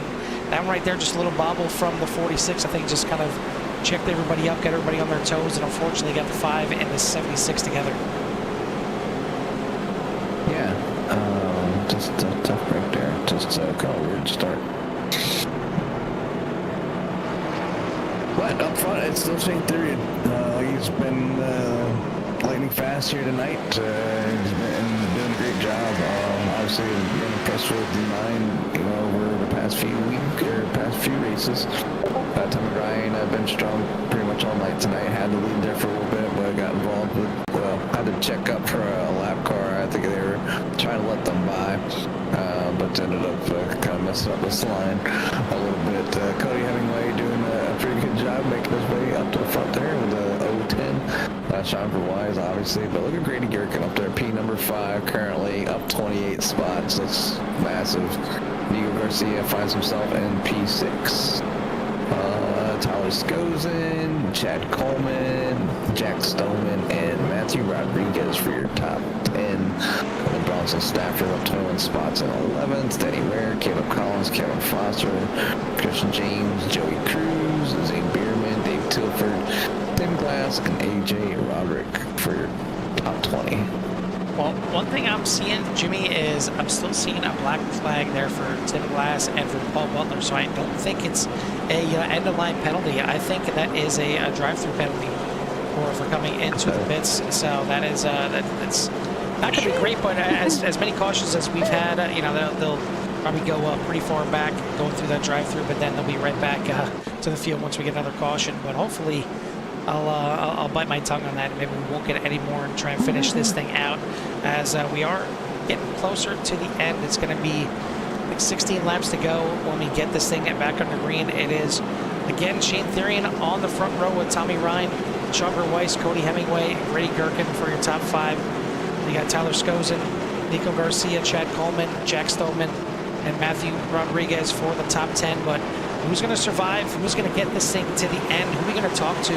That one right there, just a little bobble from the 46. I think just kind of checked everybody up, got everybody on their toes, and unfortunately got the 5 and the 76 together. Yeah, just a tough break there. Just kind of weird start. But up front, it's still Shane Therian. He's been lightning fast here tonight. He's been doing a great job. Obviously, been impressed with the 9, over the past few races. Tommy Ryan been strong pretty much all night tonight. Had to lead there for a little bit, but got involved with, had to check up for a lap car. I think they were trying to let them by, but ended up kind of messing up this line a little bit. Cody Hemingway doing a pretty good job making his way up to the front there with a 010. Sean for Wise, obviously, but look at Grady Gherkin up there, P number 5, currently up 28 spots. That's massive. Nico Garcia finds himself in P6. Tyler Skozin, Chad Coleman, Jack Stoneman, and Matthew Rodriguez for your top 10. Colin Bronson Stafford up 21 spots in 11th. Danny Ware, Caleb Collins, Kevin Foster, Christian James, Joey Cruz, Zane Bierman, Dave Tilford, Tim Glass, and AJ Roderick for your top 20. Well, one thing I'm seeing, Jimmy, is I'm still seeing a black flag there for Tim Glass and for Paul Butler, so I don't think it's a end-of-line penalty. I think that is a drive-through penalty for coming into the pits. So that is that's not going to be great, but as many cautions as we've had, they'll probably go pretty far back going through that drive-through, but then they'll be right back to the field once we get another caution. But hopefully I'll bite my tongue on that, and maybe we won't get any more and try and finish this thing out as we are getting closer to the end. It's going to be like 16 laps to go when we get this thing back under green. It is, again, Shane Therian on the front row with Tommy Ryan, Sean Weiss, Cody Hemingway, Grady Gherkin for your top 5. You got Tyler Skozin, Nico Garcia, Chad Coleman, Jack Stoneman, and Matthew Rodriguez for the top 10. But who's going to survive? Who's going to get this thing to the end? Who are we going to talk to?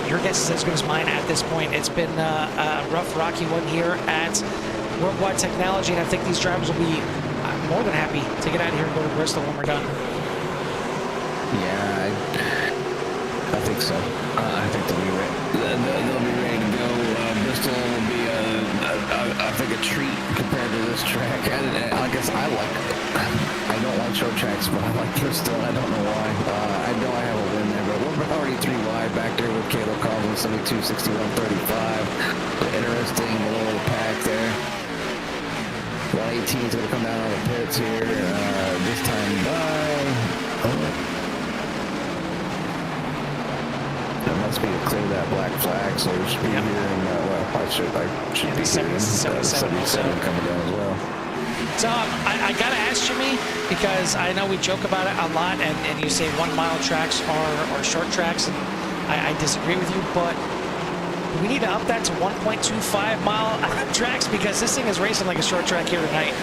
Your guess is as good as mine at this point. It's been a rough, rocky one here at World Wide Technology, and I think these drivers will be more than happy to get out of here and go to Bristol when we're done. Yeah, I think so. I think they'll be ready to go. Bristol will be, I think, a treat compared to this track. I guess I don't like short tracks, but I like Bristol. I don't know why. I know I have a win there, but we're already 3 wide back there with Caleb Collins, 72, 61, 35. The interesting little pack there. 118 is going to come down on the pits here. This time by... must be to clear that black flag, so we should be here in, I should be here in 77 coming down as well. So I gotta ask Jimmy, because I know we joke about it a lot, and you say 1 mile tracks are short tracks, and I disagree with you, but we need to up that to 1.25 mile tracks, because this thing is racing like a short track here tonight.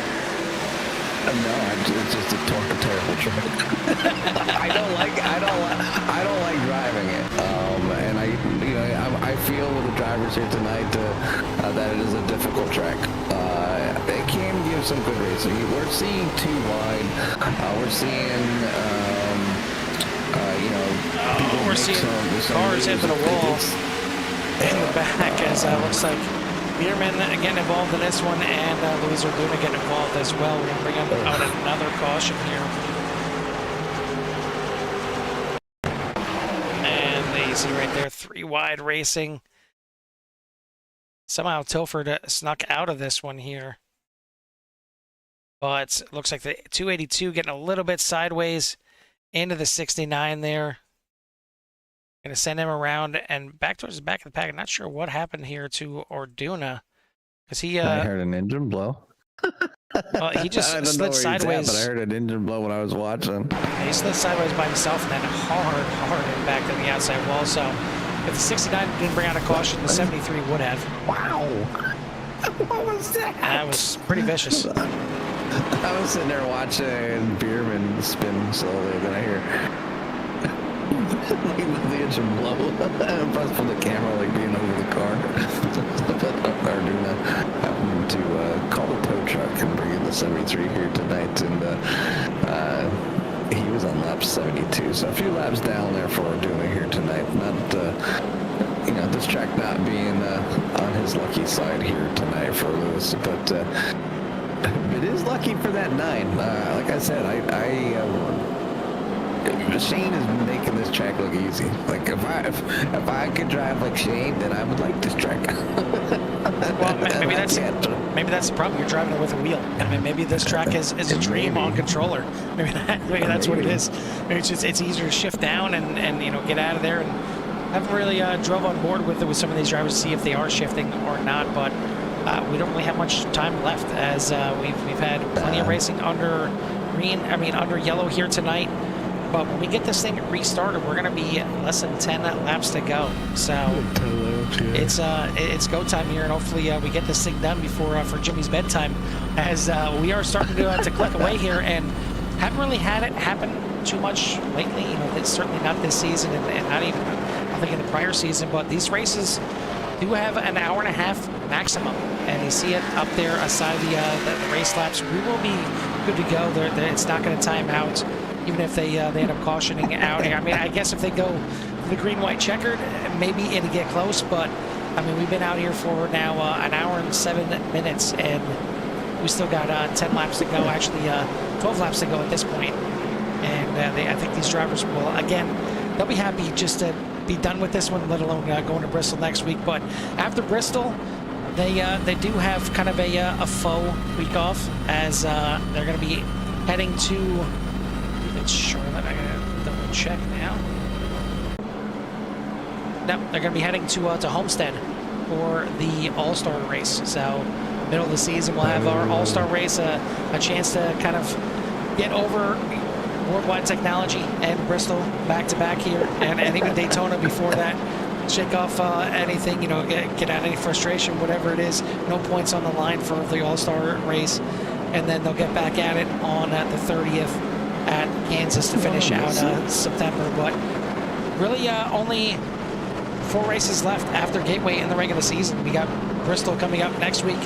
No, it's just a terrible track. I don't like driving it. And I feel with the drivers here tonight that it is a difficult track. It can give some good racing. We're seeing too wide. We're seeing, we're seeing cars hitting the wall in the back, as looks like Bierman getting involved in this one, and Luis Luna getting involved as well. We're going to bring out another caution here. And you see right there, 3 wide racing. Somehow Tilford snuck out of this one here. But it looks like the 282 getting a little bit sideways into the 69 there. Going to send him around and back towards the back of the pack. I'm not sure what happened here to Orduna, because he I heard an engine blow. Well, he just slid sideways. But I heard an engine blow when I was watching. He slid sideways by himself and then hard and back to the outside wall. So if the 69 didn't bring out a caution, the 73 would have. Wow. What was that? That was pretty vicious. I was sitting there watching Bierman spin slowly, then I hear the engine blow. I'm impressed from the camera, like being over the car. Orduna happened to call the tow truck and bring in the 73 here tonight, and he was on lap 72, so a few laps down there for Orduna here tonight. Not, this track not being on his lucky side here tonight for Lewis, but it is lucky for that 9. Like I said, Shane is making this track look easy. Like if I could drive like Shane, then I would like this track. Well, maybe that's the problem. You're driving it with a wheel. I mean, maybe this track is a dream on controller. Maybe that's what it is. Maybe it's easier to shift down and get out of there. And I haven't really drove on board with some of these drivers to see if they are shifting or not. But we don't really have much time left, as we've had plenty of racing under under yellow here tonight. But when we get this thing restarted, we're going to be less than 10 laps to go. So it's go time here, and hopefully we get this thing done before for Jimmy's bedtime, as we are starting to click away here, and haven't really had it happen too much lately. It's certainly not this season, and not even I think in the prior season. But these races do have an hour and a half maximum, and you see it up there aside the race laps. We will be good to go. It's not going to time out. Even if they end up cautioning out. I mean, I guess if they go the green-white checkered, maybe it'll get close. But I mean, we've been out here for now an hour and 7 minutes, and we still got 10 laps to go. Actually, 12 laps to go at this point. And I think these drivers will, again, they'll be happy just to be done with this one, let alone going to Bristol next week. But after Bristol, they do have kind of a faux week off, as they're going to be heading to. Charlotte, I gotta double check now. No, they're gonna be heading to Homestead for the All-Star race. So, middle of the season, we'll have our All-Star race, a chance to kind of get over World Wide Technology and Bristol back to back here, and even Daytona before that. Shake off anything, get out any frustration, whatever it is. No points on the line for the All-Star race, and then they'll get back at it on the 30th. At Kansas to finish out September. But really only 4 races left after Gateway in the regular season. We got Bristol coming up next week.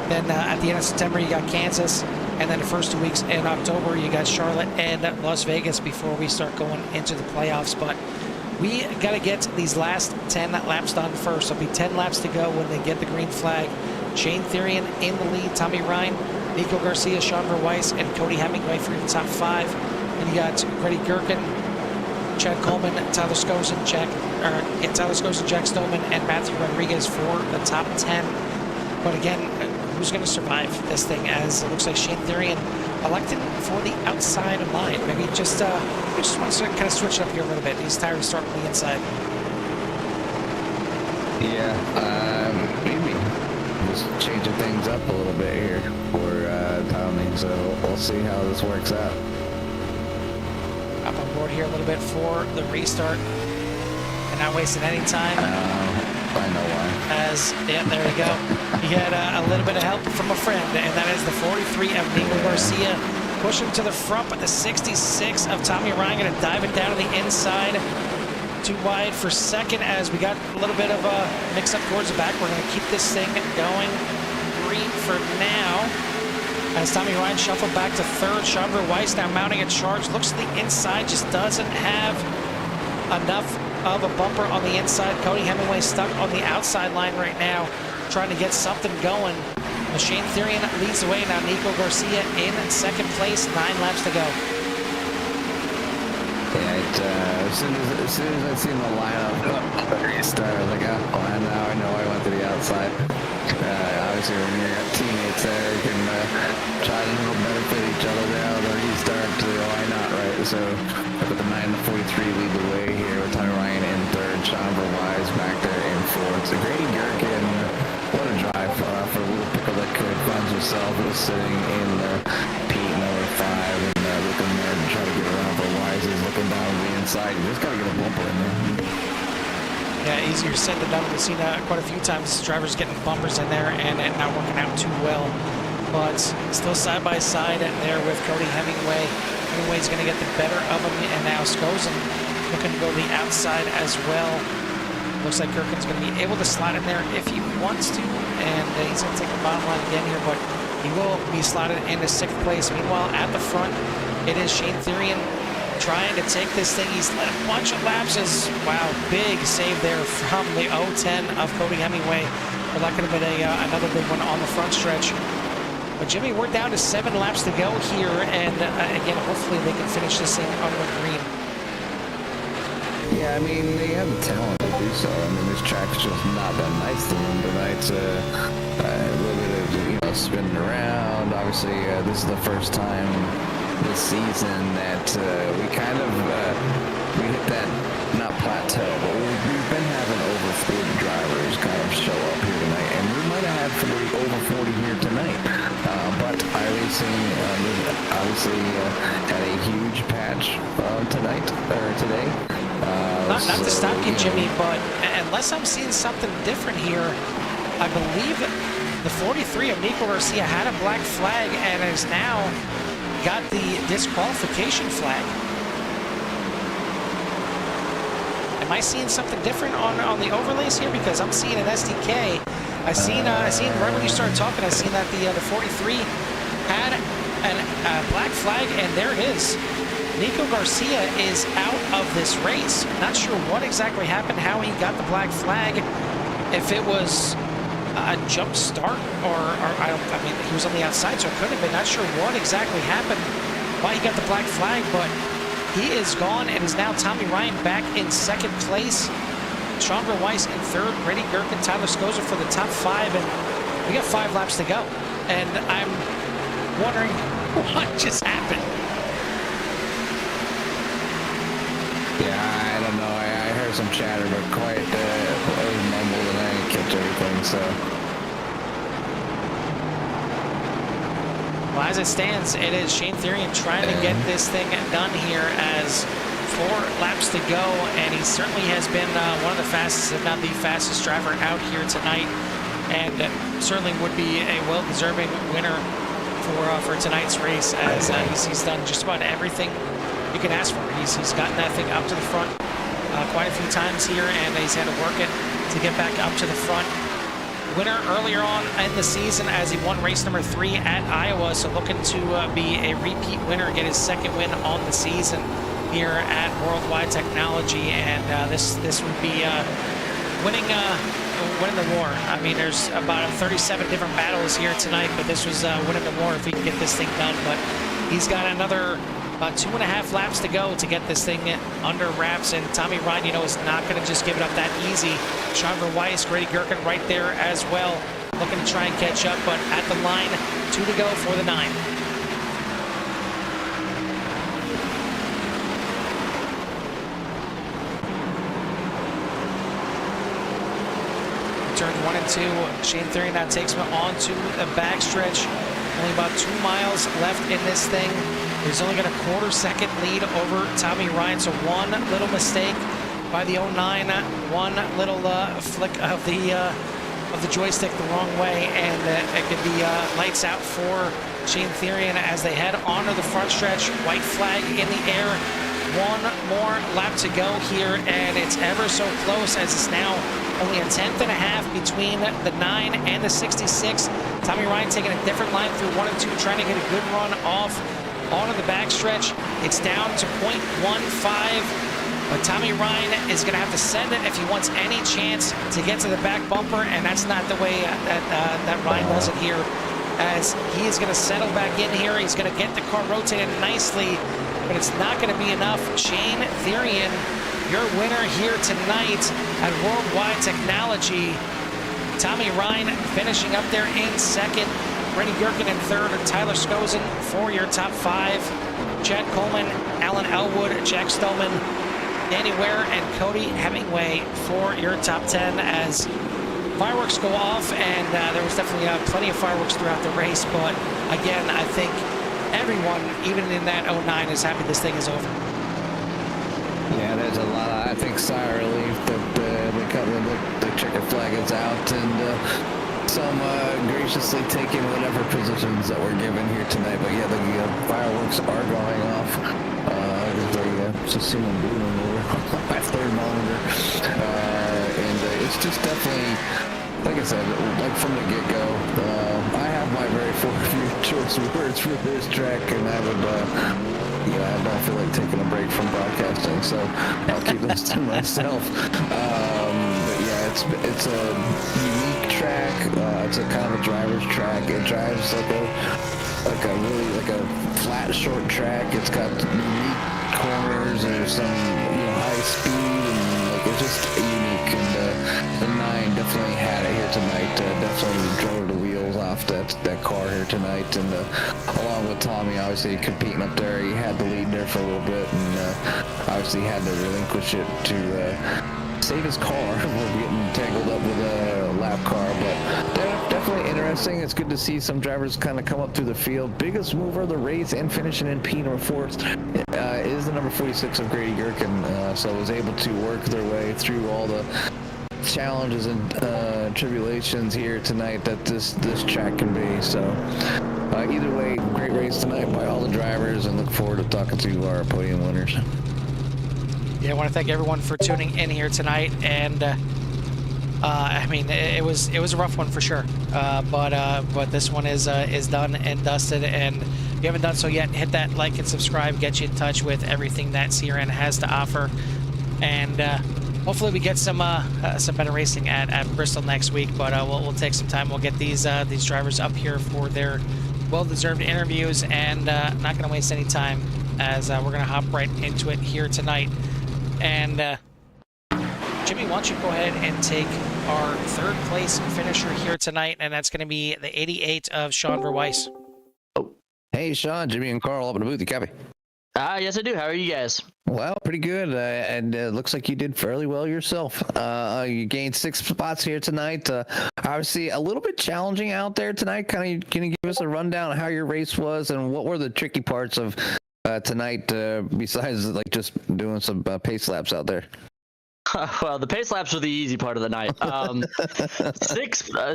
Then at the end of September, you got Kansas. And then the first 2 weeks in October, you got Charlotte and Las Vegas before we start going into the playoffs. But we got to get these last 10 laps done first. There'll be 10 laps to go when they get the green flag. Shane Therian in the lead, Tommy Ryan, Nico Garcia, Chandra Weiss, and Cody Hemingway for the top 5. And you got Freddie Gherkin, Chad Coleman, Tyler Skosen, Jack Stoneman, and Matthew Rodriguez for the top 10. But again, who's going to survive this thing? As it looks like Shane Therian elected for the outside line. Maybe just wants to kind of switch it up here a little bit. He's tired of starting on the inside. Yeah, maybe just changing things up a little bit here for Tommy, so we'll see how this works out. Up on board here a little bit for the restart. And not wasting any time. I know why. Yeah, there we go. He had a little bit of help from a friend, and that is the 43 of Nico Garcia. Push him to the front, but the 66 of Tommy Ryan going to dive it down to the inside. Too wide for second as we got a little bit of a mix-up towards the back. We're going to keep this thing going green for now. As Tommy Ryan shuffled back to third. Chandra Weiss now mounting a charge. Looks to the inside, just doesn't have enough of a bumper on the inside. Cody Hemingway stuck on the outside line right now, trying to get something going. Shane Therian leads the way. Now Nico Garcia in second place, 9 laps to go. Yeah, as soon as I seen the lineup restart, I was like, oh, now I know I went to the outside. Obviously, when you got teammates there, you can try to benefit each other now. The restart, why not, right? So, look at the 9 to 43 lead the way here with Tommy Ryan in third, Chandra Wise back there in fourth. So Grady Gherkin, what a drive for a little pickle that could. Finds himself sitting in the P number 5 and looking there to try to get around for Wise. He's looking down on the inside. You just got to get a bumper in there. Yeah, easier said than done. We've seen quite a few times drivers getting bumpers in there and not working out too well. But still side by side there with Cody Hemingway. Hemingway's going to get the better of him, and now Skozen looking to go to the outside as well. Looks like Gherkin's going to be able to slide in there if he wants to, and he's going to take the bottom line again here, but he will be slotted into 6th place. Meanwhile, at the front, it is Shane Therian trying to take this thing. He's led a bunch of lapses. Wow, big save there from the 0-10 of Cody Hemingway. But that could have been another big one on the front stretch. But Jimmy, we're down to 7 laps to go here, and again, hopefully they can finish this thing on the green. Yeah, I mean, they have the talent to do so. I mean, this track's just not been nice to them tonight. A little bit of, spinning around. Obviously, this is the first time this season that we kind of we hit that, not plateau, but we've been having over 40 drivers kind of show up here tonight, and we might have had over 40 here tonight. But iRacing obviously had a huge patch tonight or today. Not to stop you, Jimmy, but unless I'm seeing something different here, I believe the 43 of Nico Garcia had a black flag and is now got the disqualification flag. Am I seeing something different on the overlays here? Because I'm seeing an SDK. I seen right when you started talking, I seen that the 43 had a black flag, and there it is. Nico Garcia is out of this race. Not sure what exactly happened, how he got the black flag. If it was a jump start, or I mean, he was on the outside, so it could have been. Not sure what exactly happened, why he got the black flag, but he is gone, and is now Tommy Ryan back in 2nd place. Chandra Weiss in 3rd, Grady Gherkin, Tyler Skoza for the top 5, and we got 5 laps to go. And I'm wondering what just happened. Yeah, I don't know. I heard some chatter, but quite it was mumbled, and I didn't catch everything. So, well, as it stands, it is Shane Therian trying to get this thing done here as 4 laps to go, and he certainly has been one of the fastest, if not the fastest driver out here tonight, and certainly would be a well-deserving winner for tonight's race, as he's done just about everything you can ask for. He's gotten that thing up to the front quite a few times here, and he's had to work it to get back up to the front. Winner earlier on in the season as he won race number 3 at Iowa, so looking to be a repeat winner, get his 2nd win on the season here at World Wide Technology, and this would be winning the war. I mean, there's about 37 different battles here tonight, but this was winning the war if he can get this thing done. But he's got another about 2.5 laps to go to get this thing under wraps, and Tommy Ryan, is not going to just give it up that easy. Chandra Weiss, Grady Gherkin right there as well, looking to try and catch up, but at the line, 2 to go for the 9. 2. Shane Therian now takes him onto the backstretch. Only about 2 miles left in this thing. He's only got a quarter-second lead over Tommy Ryan, so one little mistake by the 09, one little flick of the joystick the wrong way, and it could be lights out for Shane Therian as they head onto the front stretch. White flag in the air. One more lap to go here, and it's ever so close as it's now only a tenth and a half between the 9 and the 66. Tommy Ryan taking a different line through 1 and 2, trying to get a good run off onto the backstretch. It's down to 0.15, but Tommy Ryan is going to have to send it if he wants any chance to get to the back bumper, and that's not the way that Ryan does it here, as he is going to settle back in here. He's going to get the car rotated nicely, but it's not going to be enough. Shane Therian, your winner here tonight at World Wide Technology. Tommy Ryan finishing up there in second. Brady Gurkin in third. Tyler Skozen for your top 5. Chad Coleman, Alan Elwood, Jack Stillman, Danny Ware, and Cody Hemingway for your top 10 as fireworks go off. And there was definitely plenty of fireworks throughout the race. But again, I think everyone, even in that 09, is happy this thing is over. Yeah, there's a lot of, I think, sigh of relief that the checker flag is out, and some graciously taking whatever positions that were given here tonight. But yeah, the fireworks are going off. Just seeing them booming over on my third monitor, and it's just definitely, like I said, like from the get-go, I have my very few choice words for this track, and I would, I don't feel like taking a break from broadcasting, so I'll keep this to myself. But yeah, it's a unique track. It's a kind of a driver's track. It drives like a flat, short track. It's got unique corners. There's some high speed, and it's just unique. And the 9 definitely had it here tonight. Definitely drove the wheels off that car here tonight, and along with Tommy, obviously competing up there, he had the lead there for a little bit, and obviously had to relinquish it to save his car. We're getting tangled up with a lap car, but definitely interesting. It's good to see some drivers kind of come up through the field. Biggest mover of the race and finishing in P number 4 is the number 46 of Grady Gurkin, so was able to work their way through all the challenges and tribulations here tonight that this track can be. So either way, great race tonight by all the drivers, and look forward to talking to our podium winners. Yeah, I want to thank everyone for tuning in here tonight, and I mean, it was a rough one for sure, but this one is done and dusted. And if you haven't done so yet, hit that like and subscribe, get you in touch with everything that CRN has to offer, and hopefully we get some better racing at Bristol next week. But we'll take some time. We'll get these drivers up here for their well-deserved interviews, and not going to waste any time, as we're going to hop right into it here tonight. And Jimmy, why don't you go ahead and take our third place finisher here tonight, and that's going to be the 88 of Sean Verweis. Oh, hey Sean, Jimmy and Carl up in the booth. You copy? Yes, I do. How are you guys? Well, pretty good, and looks like you did fairly well yourself. You gained 6 spots here tonight. Obviously, a little bit challenging out there tonight. Can you give us a rundown of how your race was, and what were the tricky parts of tonight, besides like just doing some pace laps out there? Well, the pace laps were the easy part of the night.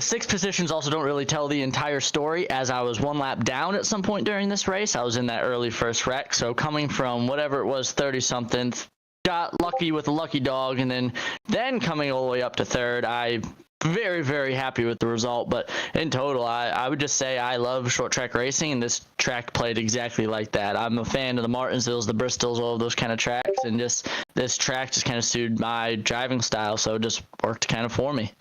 Six positions also don't really tell the entire story, as I was 1 lap down at some point during this race. I was in that early first wreck, so coming from whatever it was, 30-something, got lucky with a lucky dog, and then coming all the way up to third. I very, very happy with the result, but in total, I would just say I love short track racing, and this track played exactly like that. I'm a fan of the Martinsvilles, the Bristols, all of those kind of tracks, and just this track just kind of suited my driving style, so it just worked kind of for me.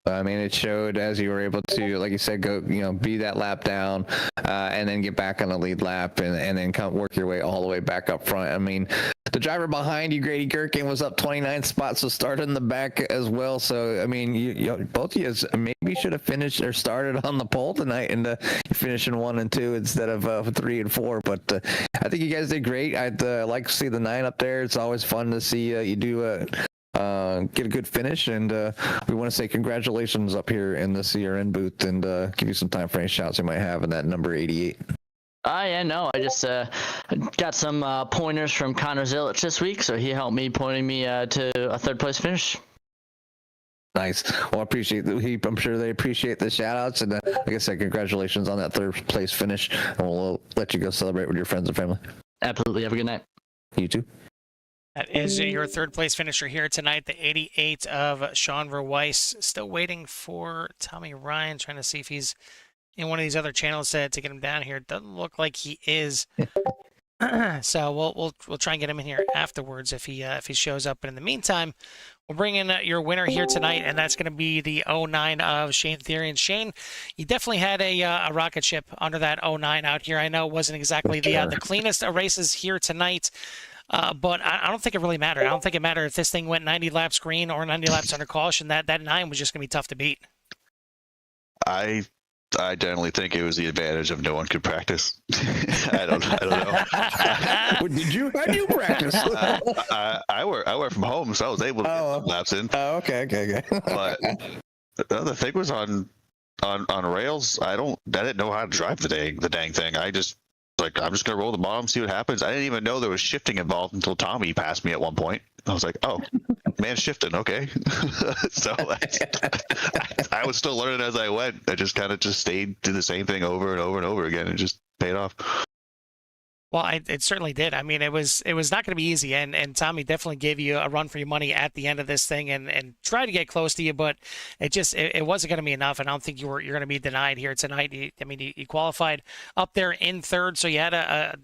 I mean, it showed as you were able to, like you said, go, be that lap down, and then get back on the lead lap, and then come work your way all the way back up front. I mean, the driver behind you, Grady Gurkin, was up 29 spots, so started in the back as well. So, I mean, you both of you maybe should have finished or started on the pole tonight, and you're finishing 1 and 2 instead of 3 and 4. But I think you guys did great. I'd like to see the 9 up there. It's always fun to see you do get a good finish, and we want to say congratulations up here in the CRN booth, and give you some time for any shouts you might have in that number 88. Yeah, no, I just got some pointers from Connor Zilic this week, so he helped me pointing me to a third place finish. Nice. Well, I appreciate that. I'm sure they appreciate the shout outs, and like I said, congratulations on that third place finish, and we'll let you go celebrate with your friends and family. Absolutely. Have a good night. You too. That is your third place finisher here tonight, the 88 of Sean Verweiss. Still waiting for Tommy Ryan, trying to see if he's in one of these other channels to get him down here. Doesn't look like he is. So we'll try and get him in here afterwards if he shows up. But in the meantime, we'll bring in your winner here tonight, and that's going to be the 09 of Shane Therian. Shane, you definitely had a rocket ship under that 09 out here. I know it wasn't exactly the cleanest of races here tonight. But I don't think it really mattered. I don't think it mattered if this thing went 90 laps green or 90 laps under caution. That 9 was just going to be tough to beat. I generally think it was the advantage of no one could practice. I don't know. Did you? How do you practice? I work from home, so I was able to get some laps in. Oh, okay. But the other thing was on rails. I didn't know how to drive the dang thing. I'm just gonna roll the bottom, see what happens. I didn't even know there was shifting involved until Tommy passed me at one point. I was like, oh, man, shifting, okay. So I was still learning as I went. I just kind of did the same thing over and over and over again, and just paid off. Well, it certainly did. I mean, it was not going to be easy, and Tommy definitely gave you a run for your money at the end of this thing, and tried to get close to you, but it wasn't going to be enough. And I don't think you're going to be denied here tonight. You qualified up there in third, so you had a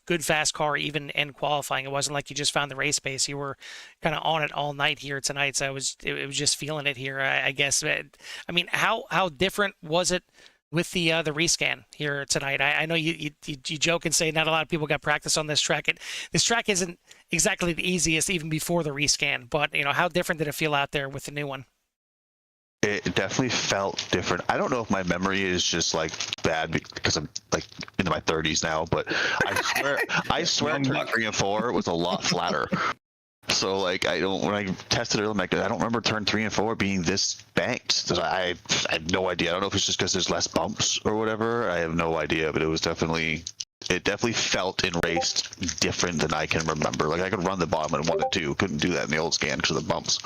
good fast car even in qualifying. It wasn't like you just found the race pace. You were kind of on it all night here tonight. So it was just feeling it here, I guess. I mean, how different was it with the rescan here tonight? I know you joke and say not a lot of people got practice on this track. This track isn't exactly the easiest even before the rescan, but how different did it feel out there with the new one? It definitely felt different. I don't know if my memory is just like bad because I'm like into my 30s now, but I swear turn 3 and 4 was a lot flatter. So like when I tested it, I'm like, I don't remember turn 3 and 4 being this banked. So I have no idea. I don't know if it's just because there's less bumps or whatever. I have no idea, but it definitely felt and raced different than I can remember. Like I could run the bottom in 1 and 2, couldn't do that in the old scan because of the bumps.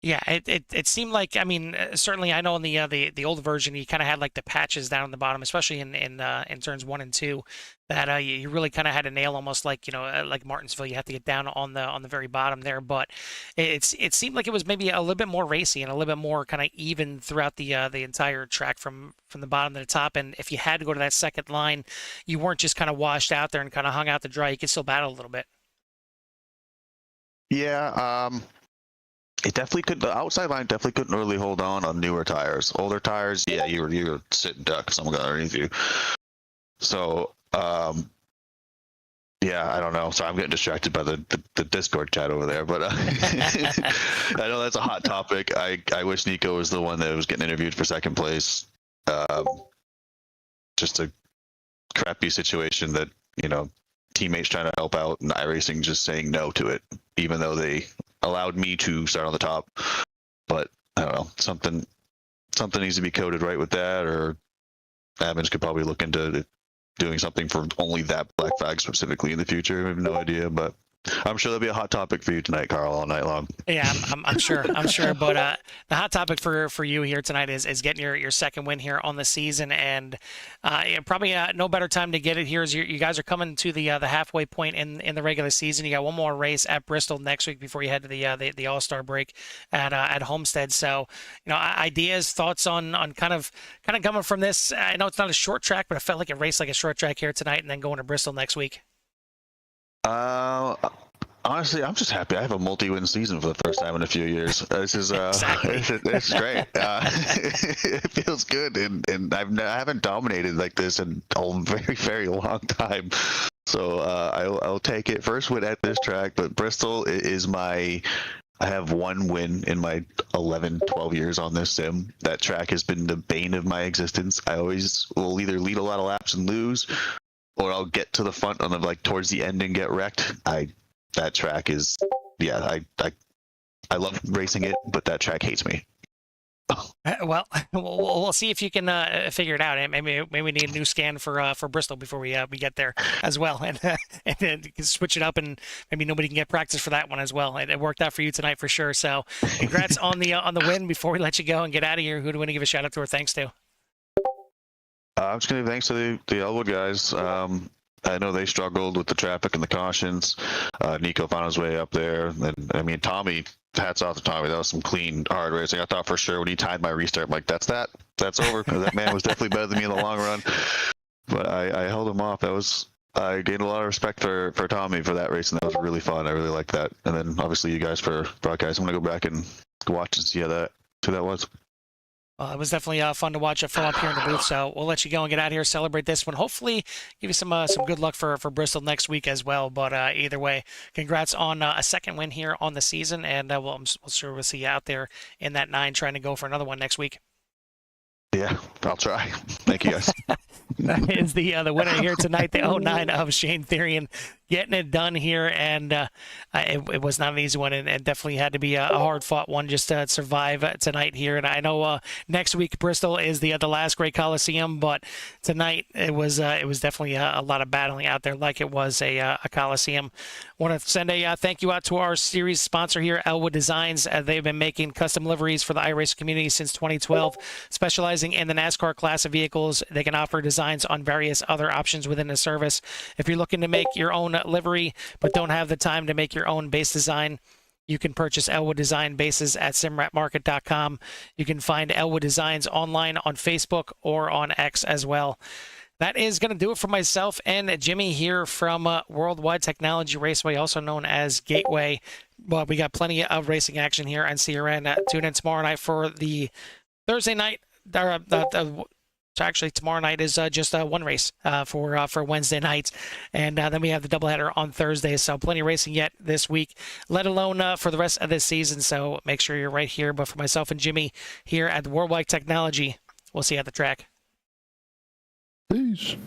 Yeah, it seemed like, I mean, certainly I know in the old version you kind of had like the patches down on the bottom, especially in turns 1 and 2, that you really kind of had to nail almost like like Martinsville. You have to get down on the very bottom there, but it seemed like it was maybe a little bit more racy and a little bit more kind of even throughout the entire track from the bottom to the top. And if you had to go to that second line, you weren't just kind of washed out there and kind of hung out to dry. You could still battle a little bit. Yeah. It definitely could. The outside line definitely couldn't really hold on newer tires. Older tires, yeah, you were sitting duck. Someone got underneath you. So, yeah, I don't know. So I'm getting distracted by the Discord chat over there. But I know that's a hot topic. I wish Nico was the one that was getting interviewed for second place. Just a crappy situation that teammates trying to help out and iRacing just saying no to it, even though they allowed me to start on the top. But I don't know, something needs to be coded right with that, or admins could probably look into doing something for only that black flag specifically in the future. I have no idea, but I'm sure there'll be a hot topic for you tonight, Carl, all night long. Yeah, I'm sure. But the hot topic for you here tonight is getting your second win here on the season, and probably no better time to get it here as you guys are coming to the halfway point in the regular season. You got one more race at Bristol next week before you head to the All-Star break at Homestead. So ideas, thoughts on kind of coming from this. I know it's not a short track, but it felt like it raced like a short track here tonight, and then going to Bristol next week. Honestly, I'm just happy I have a multi-win season for the first time in a few years. This is Exactly. It's great. It feels good, and I haven't dominated like this in a very, very long time. So I'll take it. First win at this track, but Bristol is I have one win in my 11, 12 years on this sim. That track has been the bane of my existence. I always will either lead a lot of laps and lose, or I'll get to the front on towards the end and get wrecked. that track is, yeah, I love racing it, but that track hates me. Well, we'll see if you can figure it out. And maybe we need a new scan for Bristol before we get there as well, and then you can switch it up, and maybe nobody can get practice for that one as well. It worked out for you tonight for sure. So, congrats on the win. Before we let you go and get out of here, who do we want to give a shout out to or thanks to? I'm just gonna give thanks to the Elwood guys. I know they struggled with the traffic and the cautions. Nico found his way up there, and I mean Tommy. Hats off to Tommy. That was some clean, hard racing. I thought for sure when he timed my restart, I'm like, that's over. That man was definitely better than me in the long run. But I held him off. I gained a lot of respect for Tommy for that race, and that was really fun. I really liked that. And then obviously you guys for broadcast. I'm gonna go back and watch and see who that was. It was definitely fun to watch it from up here in the booth. So we'll let you go and get out of here, celebrate this one. Hopefully, give you some good luck for Bristol next week as well. But either way, congrats on a second win here on the season, and I'm sure we'll see you out there in that 9 trying to go for another one next week. Yeah, I'll try. Thank you guys. That is the winner here tonight, the 09 of Shane Therian, getting it done here, and it was not an easy one, and definitely had to be a hard-fought one just to survive tonight here. And I know next week Bristol is the last great Coliseum, but tonight it was definitely a lot of battling out there, like it was a Coliseum. Want to send a thank you out to our series sponsor here, Elwood Designs. They've been making custom liveries for the iRacing community since 2012, specializing in the NASCAR class of vehicles. They can offer designs on various other options within the service. If you're looking to make your own livery but don't have the time to make your own base design, you can purchase Elwood Design bases at simratmarket.com. You can find Elwood Designs online on Facebook or on X as well. That is going to do it for myself and Jimmy here from World Wide Technology Raceway, also known as Gateway. Well, we got plenty of racing action here on CRN. Tune in tomorrow night for the Thursday night. Actually, tomorrow night is just one race for Wednesday night, and then we have the doubleheader on Thursday. So plenty of racing yet this week, let alone for the rest of this season. So make sure you're right here. But for myself and Jimmy here at the World Wide Technology, we'll see you at the track. Peace.